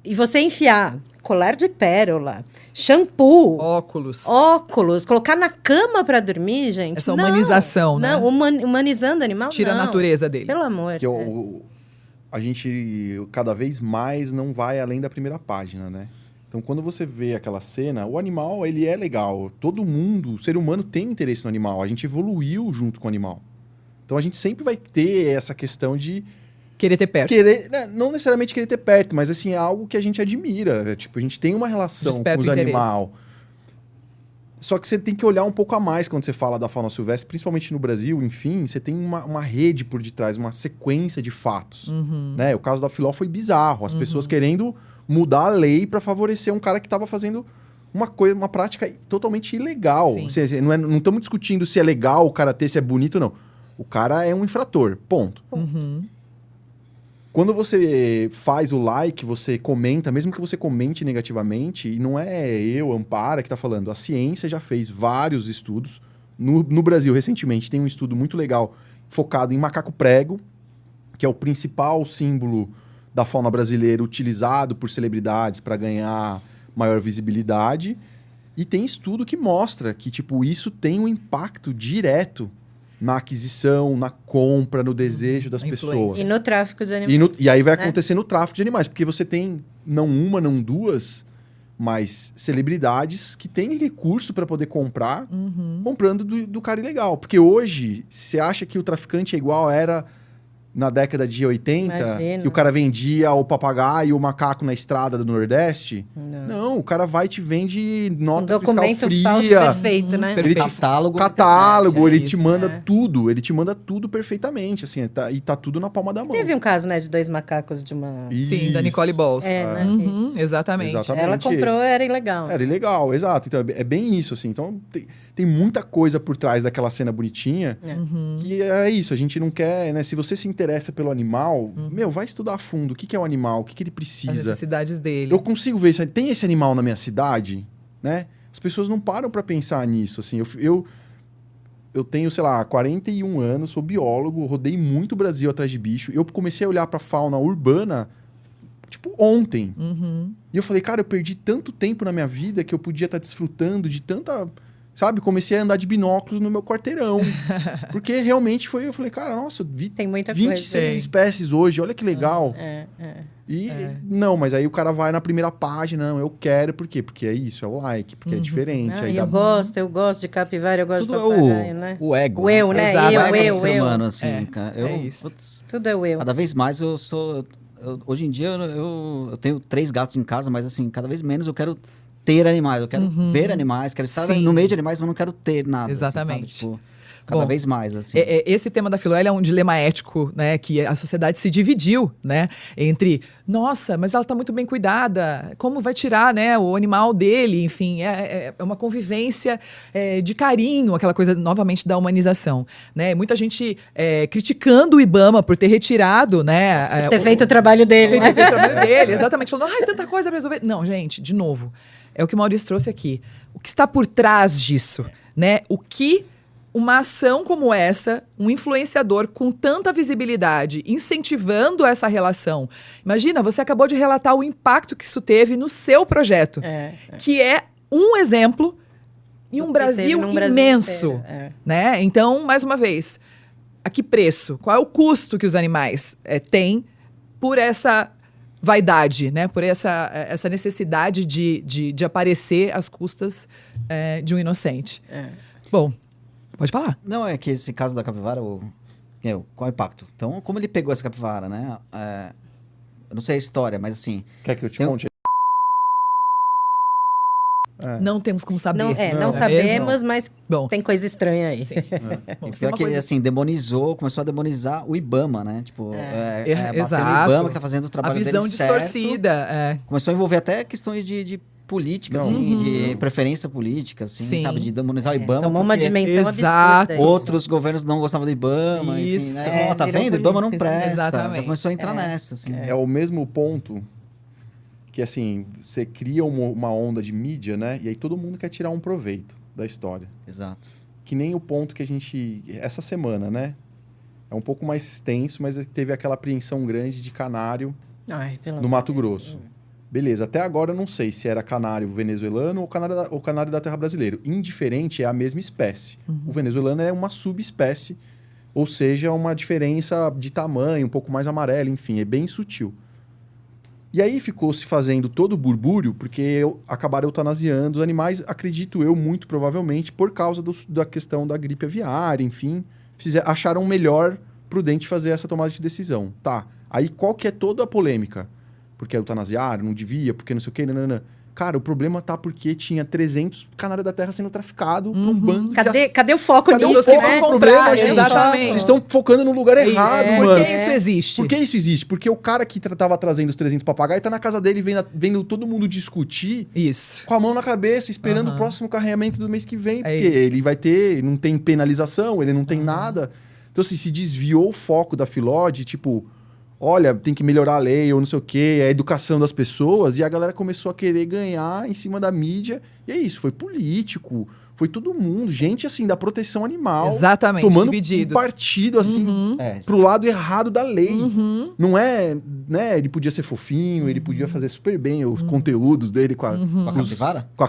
E você enfiar colar de pérola, shampoo, óculos, colocar na cama para dormir, gente. Essa humanização, né? Não, humanizando o animal, Tira não. a natureza dele. Pelo amor. Que a gente, cada vez mais, não vai além da primeira página, né? Então, quando você vê aquela cena, o animal, ele é legal. Todo mundo, o ser humano tem interesse no animal. A gente evoluiu junto com o animal. Então, a gente sempre vai ter essa questão de querer ter perto. Não necessariamente querer ter perto, mas assim, é algo que a gente admira. Tipo, a gente tem uma relação com os animais. Só que você tem que olhar um pouco a mais quando você fala da fauna silvestre, principalmente no Brasil, enfim, você tem uma rede por detrás, uma sequência de fatos. Né? O caso da Filó foi bizarro. As pessoas querendo mudar a lei para favorecer um cara que estava fazendo uma prática totalmente ilegal. Não estamos discutindo se é legal o cara ter, se é bonito, não. O cara é um infrator, ponto. Quando você faz o like, você comenta, mesmo que você comente negativamente, e não é eu, Ampara, que está falando, a ciência já fez vários estudos. No Brasil, recentemente, tem um estudo muito legal focado em macaco prego, que é o principal símbolo da fauna brasileira utilizado por celebridades para ganhar maior visibilidade. E tem estudo que mostra que tipo, isso tem um impacto direto na aquisição, na compra, no desejo das pessoas. E no tráfico de animais. E aí vai acontecer no tráfico de animais, porque você tem não uma, não duas, mas celebridades que têm recurso para poder comprar, comprando do cara ilegal. Porque hoje, você acha que o traficante é igual era na década de 80, Imagina. que o cara vendia o papagaio e o macaco na estrada do Nordeste? Não. O cara vai e te vende nota fiscal documento fria. falso perfeito, né? Catálogo, ele te isso. manda tudo. Ele te manda tudo perfeitamente, assim. E tá tudo na palma da mão. Teve um caso, né, de 2 macacos de uma... Sim, da Nicole Balls. né? Exatamente. Ela comprou, era ilegal. Era ilegal, exato. Então é bem isso, assim. Então tem muita coisa por trás daquela cena bonitinha que é isso. A gente não quer, né? Se você se interessa pelo animal, vai estudar a fundo o que é o animal, o que ele precisa. As necessidades dele. Eu consigo ver, tem esse animal na minha cidade, né? As pessoas não param para pensar nisso, assim. Eu tenho, sei lá, 41 anos, sou biólogo, rodei muito o Brasil atrás de bicho. Eu comecei a olhar para fauna urbana, tipo, ontem. E eu falei, cara, eu perdi tanto tempo na minha vida que eu podia estar desfrutando de tanta... Sabe? Comecei a andar de binóculos no meu quarteirão. Porque realmente eu falei, cara, nossa, eu vi Tem muita 26 coisa. espécies hoje, olha que legal. E Não, mas aí o cara vai na primeira página, não, eu quero, por quê? Porque é isso, é o like, porque é diferente. Aí eu gosto de capivara, eu gosto Tudo de papagaio, né? o ego. O eu, né? Exato. Eu. Ser humano, assim, cara. é isso. Tudo é o eu. Cada vez mais hoje em dia eu tenho 3 gatos em casa, mas assim, cada vez menos eu quero ter animais, eu quero ver animais, quero estar no meio de animais, mas não quero ter nada. Exatamente. Assim, sabe? Tipo, cada vez mais, assim. Esse tema da Filó é um dilema ético, né? Que a sociedade se dividiu, né? Entre, nossa, mas ela está muito bem cuidada, como vai tirar, né, o animal dele? Enfim, é uma convivência de carinho, aquela coisa, novamente, da humanização, né? Muita gente criticando o Ibama por ter retirado, né? Ter feito o trabalho dele. Ter feito o trabalho dele, exatamente. Falando, ai, tanta coisa pra resolver. Não, gente, de novo, é o que o Maurício trouxe aqui. O que está por trás disso, né? O que uma ação como essa, um influenciador com tanta visibilidade, incentivando essa relação. Imagina, você acabou de relatar o impacto que isso teve no seu projeto, que é um exemplo em um Brasil imenso. Né? Então, mais uma vez, a que preço? Qual é o custo que os animais têm por essa vaidade, né? Por essa necessidade de aparecer às custas de um inocente? Bom, pode falar. Não, é que esse caso da capivara, qual é o impacto? Então, como ele pegou essa capivara, né? Eu não sei a história, mas assim... Quer que eu te conte? Não temos como saber. Não, é não sabemos, mas Bom. tem coisa estranha aí. Bom, E se tem pior uma que, coisa- assim, começou a demonizar o IBAMA, né? Tipo, bater no exato. IBAMA que tá fazendo o a trabalho visão dele certo. distorcida. Começou a envolver até questões de política, assim, de preferência política, assim, Sim. sabe? De demonizar o IBAMA. Tomou uma porque dimensão Exato. absurda. isso. outros governos não gostavam do IBAMA, Isso. enfim, né? Tá virou vendo? O IBAMA não política. presta. Exatamente. Já começou a entrar nessa, assim. É o mesmo ponto que, assim, você cria uma onda de mídia, né? E aí todo mundo quer tirar um proveito da história. Exato. Que nem o ponto que a gente... Essa semana, né? É um pouco mais extenso, mas teve aquela apreensão grande de canário Ai, pelo no amor Mato de Deus. Grosso. Beleza, até agora eu não sei se era canário venezuelano ou canário da terra brasileiro. Indiferente, é a mesma espécie. O venezuelano é uma subespécie, ou seja, uma diferença de tamanho, um pouco mais amarelo, enfim, é bem sutil. E aí ficou se fazendo todo o burbúrio, porque acabaram eutanasiando os animais, acredito eu, muito provavelmente, por causa da questão da gripe aviária, enfim. Acharam melhor, prudente fazer essa tomada de decisão. Tá, aí qual que é toda a polêmica? Porque eutanasiaram, não devia, porque não sei o quê, nanana. Cara, o problema tá porque tinha 300 canários da terra sendo traficado por um bando Cadê o foco Cadê o nisso, foco né? no problema, gente? Exatamente. Vocês estão focando no lugar errado, Por mano. que isso existe? Por que isso existe? Porque o cara que tava trazendo os 300 papagaios tá na casa dele vendo todo mundo discutir Isso. com a mão na cabeça, esperando o próximo carregamento do mês que vem. Porque isso. ele vai ter... Não tem penalização, ele não tem nada. Então, assim, se desviou o foco da Filó de, tipo... Olha, tem que melhorar a lei ou não sei o quê, a educação das pessoas. E a galera começou a querer ganhar em cima da mídia. E é isso, foi político, foi todo mundo. Gente, assim, da proteção animal. Exatamente, Tomando divididos. um partido, assim, pro lado errado da lei. Não é, né? Ele podia ser fofinho, ele podia fazer super bem os conteúdos dele com a... Com a capivara? Com a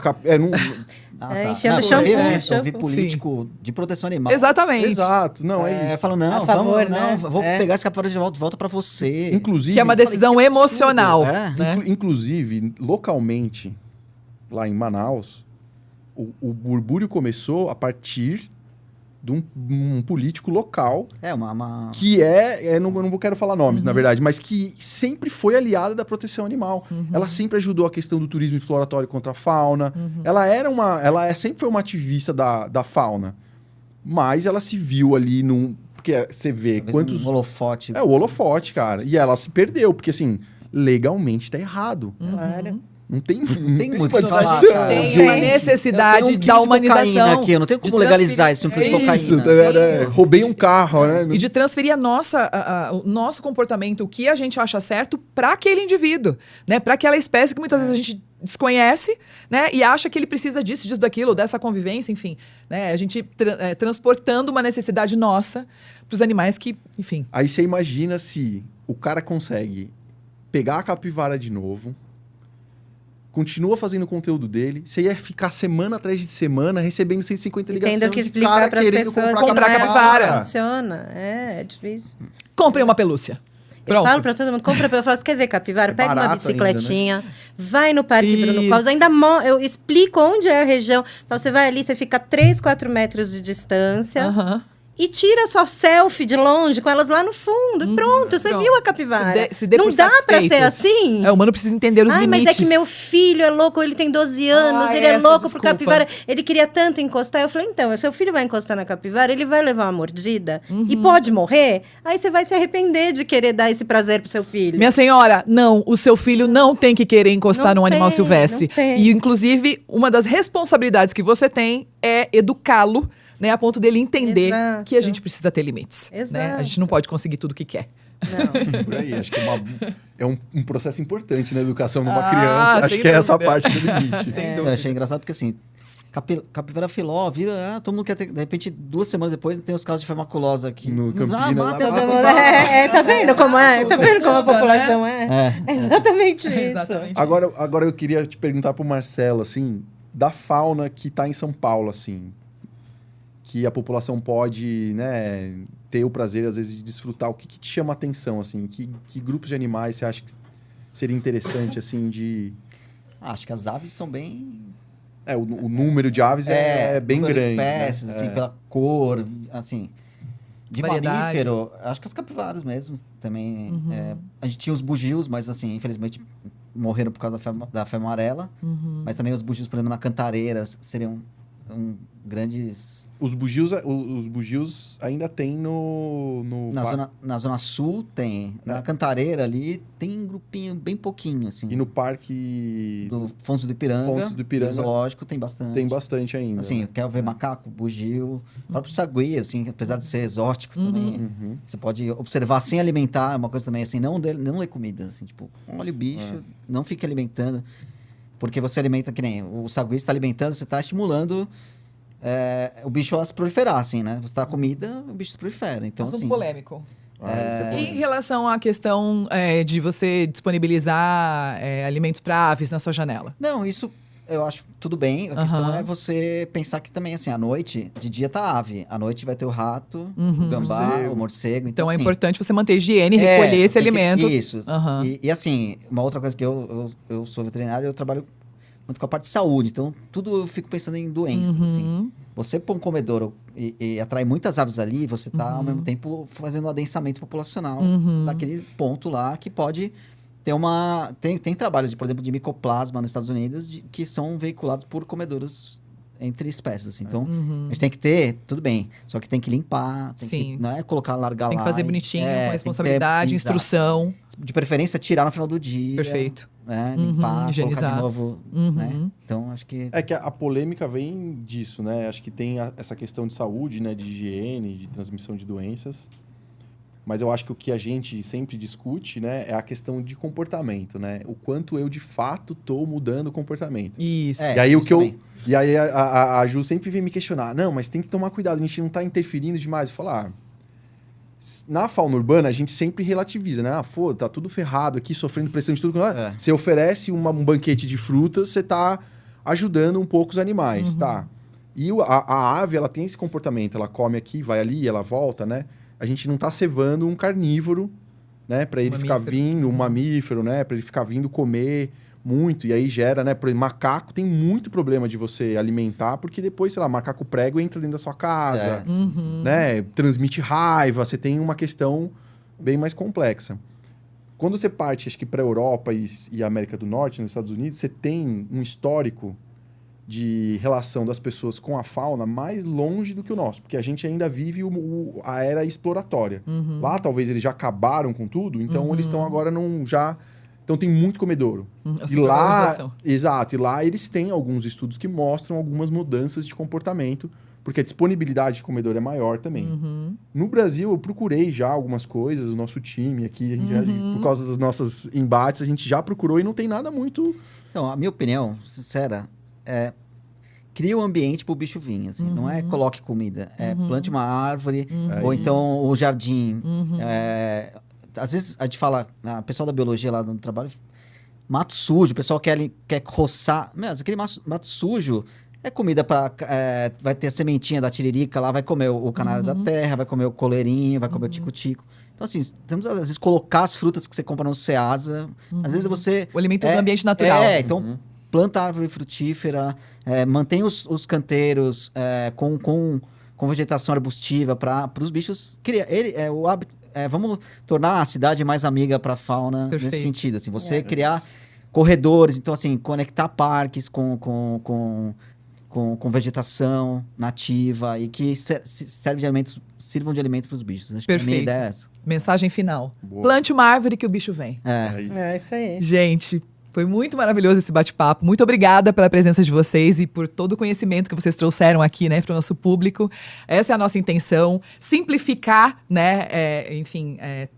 enfiando eu shampoo, vi shampoo. político de proteção animal. Exatamente. Exato, não, é isso. Falando, não, A favor, vamos, né? não, vou pegar esse capivara de volta pra você. Inclusive... Que é uma decisão que absurdo. emocional. É. Né? Inclusive, localmente, lá em Manaus, o burbúrio começou a partir de um político local que não quero falar nomes, na verdade, mas que sempre foi aliada da proteção animal. Ela sempre ajudou a questão do turismo exploratório contra a fauna. Ela sempre foi uma ativista da fauna. Mas ela se viu ali porque você vê Talvez quantos... um holofote. É o holofote, cara. E ela se perdeu, porque assim, legalmente tá errado. Claro. Não tem muito o que condição. falar, cara. Tem uma necessidade Eu tenho um da quilo de humanização. cocaína aqui, eu não tenho como legalizar esse quilo de cocaína. Isso, roubei um carro, né? E de transferir o nosso comportamento, o que a gente acha certo, para aquele indivíduo, né? Para aquela espécie que muitas vezes a gente desconhece, né? E acha que ele precisa disso, daquilo, dessa convivência, enfim. Né? A gente transportando uma necessidade nossa para os animais que, enfim. Aí você imagina se o cara consegue pegar a capivara de novo, continua fazendo o conteúdo dele, você ia ficar semana atrás de semana recebendo 150 ligações Tendo que de explicar cara para as querendo pessoas comprar como capivara. funciona. É difícil. Comprem uma pelúcia. Eu Pronto. falo pra todo mundo, eu falo, você quer ver capivara? Pega uma barato bicicletinha, vai no Parque Bruno Isso. Covas, eu explico onde é a região. Você vai ali, você fica 3, 4 metros de distância Aham. e tira sua selfie de longe com elas lá no fundo. E pronto, você Pronto. viu a capivara. Se dê Não por dá pra satisfeito. ser assim? O humano precisa entender os Ai, limites. mas é que meu filho é louco, ele tem 12 anos, ele é essa louco desculpa. por capivara. Ele queria tanto encostar. Eu falei, então, seu filho vai encostar na capivara, ele vai levar uma mordida e pode morrer. Aí você vai se arrepender de querer dar esse prazer pro seu filho. Minha senhora, não, o seu filho não tem que querer encostar Não num animal tem, silvestre. não tem. E, inclusive, uma das responsabilidades que você tem é educá-lo, né, a ponto dele entender Exato. que a gente precisa ter limites. Né? A Exato. gente não pode conseguir tudo que quer. Não. Por aí, acho que é um processo importante na educação de uma Ah, criança. Acho sem que é essa dúvida. parte do limite. Sem Eu dúvida. achei engraçado porque, assim, capivara filó, vira... todo mundo quer ter... De repente, 2 semanas depois, tem os casos de farmaculosa aqui. No Campinas, mata lá- os Todo mundo- capivaras. tá vendo como é? Tá vendo como a Toda, população é? É exatamente isso. Exatamente. Agora eu queria te perguntar pro Marcelo, assim, da fauna que tá em São Paulo, assim, que a população pode, né, ter o prazer, às vezes, de desfrutar. O que te chama a atenção, assim? Que grupos de animais você acha que seria interessante, assim, de... Acho que as aves são bem... o número de aves é bem número de grande. espécies, né? assim, pela cor, assim... De Variedade. mamífero, acho que as capivaras mesmo também. A gente tinha os bugios, mas assim, infelizmente morreram por causa da febre amarela. Mas também os bugios, por exemplo, na Cantareira, seriam grandes... Os bugios ainda tem no Na zona sul tem. Na Cantareira ali tem um grupinho bem pouquinho, assim. E no parque... Do Fontes do Ipiranga. Do zoológico tem bastante. Tem bastante ainda. Assim, quer ver macaco, bugio, o próprio sagui, assim, apesar de ser exótico também. Você pode observar sem alimentar, é uma coisa também assim, não ler comida, assim, tipo, olha o bicho, não fique alimentando. Porque você alimenta, que nem o sagui está alimentando, você está estimulando o bicho a se proliferar, assim, né? Você dá comida, o bicho se prolifera. Então, Assunto assim, polêmico. Isso é bom. Em relação à questão de você disponibilizar alimentos para aves na sua janela. Não, isso eu acho tudo bem. A questão é você pensar que também, assim, à noite, de dia tá ave. À noite vai ter o rato, o gambá, o morcego. Então é assim, importante você manter higiene, recolher esse alimento. Isso. E assim, uma outra coisa que eu sou veterinário, eu trabalho muito com a parte de saúde. Então, tudo eu fico pensando em doenças, assim. Você pôr um comedouro e atrai muitas aves ali, você tá, ao mesmo tempo, fazendo um adensamento populacional naquele ponto lá que pode ter uma... Tem trabalhos, por exemplo, de micoplasma nos Estados Unidos que são veiculados por comedouros entre espécies, assim. Então, a gente tem que ter, tudo bem, só que tem que limpar, não é colocar, largar lá. Tem que fazer bonitinho, com responsabilidade, instrução. De preferência, tirar no final do dia. Perfeito. Né? Limpar, higienizar. colocar de novo, né? Então, acho que... É que a polêmica vem disso, né? Acho que tem essa questão de saúde, né? De higiene, de transmissão de doenças. Mas eu acho que o que a gente sempre discute, né? É a questão de comportamento, né? O quanto eu, de fato, tô mudando o comportamento. Isso. E aí, também. E aí a Ju sempre vem me questionar. Não, mas tem que tomar cuidado, a gente não tá interferindo demais. Eu falo, na fauna urbana, a gente sempre relativiza, né? Tá tudo ferrado aqui, sofrendo pressão de tudo. Você oferece um banquete de frutas, você tá ajudando um pouco os animais, tá? E a ave, ela tem esse comportamento. Ela come aqui, vai ali, ela volta, né? A gente não tá cevando um carnívoro, né? Pra ele ficar vindo, um mamífero, né? Pra ele ficar vindo comer muito. E aí gera, né? Por exemplo, macaco tem muito problema de você alimentar, porque depois, sei lá, macaco prego entra dentro da sua casa, né? Transmite raiva, você tem uma questão bem mais complexa. Quando você parte, acho que pra Europa e América do Norte, nos Estados Unidos, você tem um histórico de relação das pessoas com a fauna mais longe do que o nosso, porque a gente ainda vive a era exploratória. Lá, talvez, eles já acabaram com tudo, então eles estão agora Então, tem muito comedouro. E lá... Exato. E lá, eles têm alguns estudos que mostram algumas mudanças de comportamento, porque a disponibilidade de comedouro é maior também. No Brasil, eu procurei já algumas coisas, o nosso time aqui, a gente por causa dos nossos embates, a gente já procurou e não tem nada muito... Então, a minha opinião, sincera, cria um ambiente pro bicho vir, assim. Não é coloque comida, plante uma árvore, ou então o jardim. Às vezes a gente fala, o pessoal da biologia lá no trabalho, mato sujo, o pessoal quer roçar. Mas aquele mato sujo é comida para... vai ter a sementinha da tiririca lá, vai comer o canário da terra, vai comer o coleirinho, vai comer o tico-tico. Então, assim, temos às vezes colocar as frutas que você compra no Ceasa. Às vezes você... O alimento do ambiente natural. Então... Planta árvore frutífera, mantém os canteiros com vegetação arbustiva para os bichos. Vamos tornar a cidade mais amiga para a fauna. Perfeito. Nesse sentido. Assim, você criar corredores, então assim, conectar parques com vegetação nativa e que sirvam de alimento para os bichos. Acho que a minha ideia é essa. Mensagem final. Boa. Plante uma árvore que o bicho vem. É isso aí. Gente... Foi muito maravilhoso esse bate-papo. Muito obrigada pela presença de vocês e por todo o conhecimento que vocês trouxeram aqui, né, para o nosso público. Essa é a nossa intenção, simplificar, né,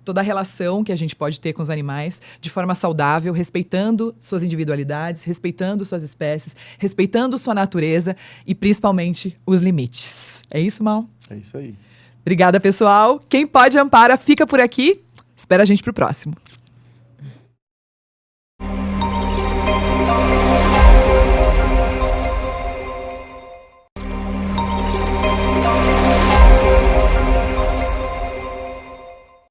toda a relação que a gente pode ter com os animais de forma saudável, respeitando suas individualidades, respeitando suas espécies, respeitando sua natureza e principalmente os limites. É isso, Mal? É isso aí. Obrigada, pessoal. Quem pode Ampara fica por aqui. Espera a gente pro próximo.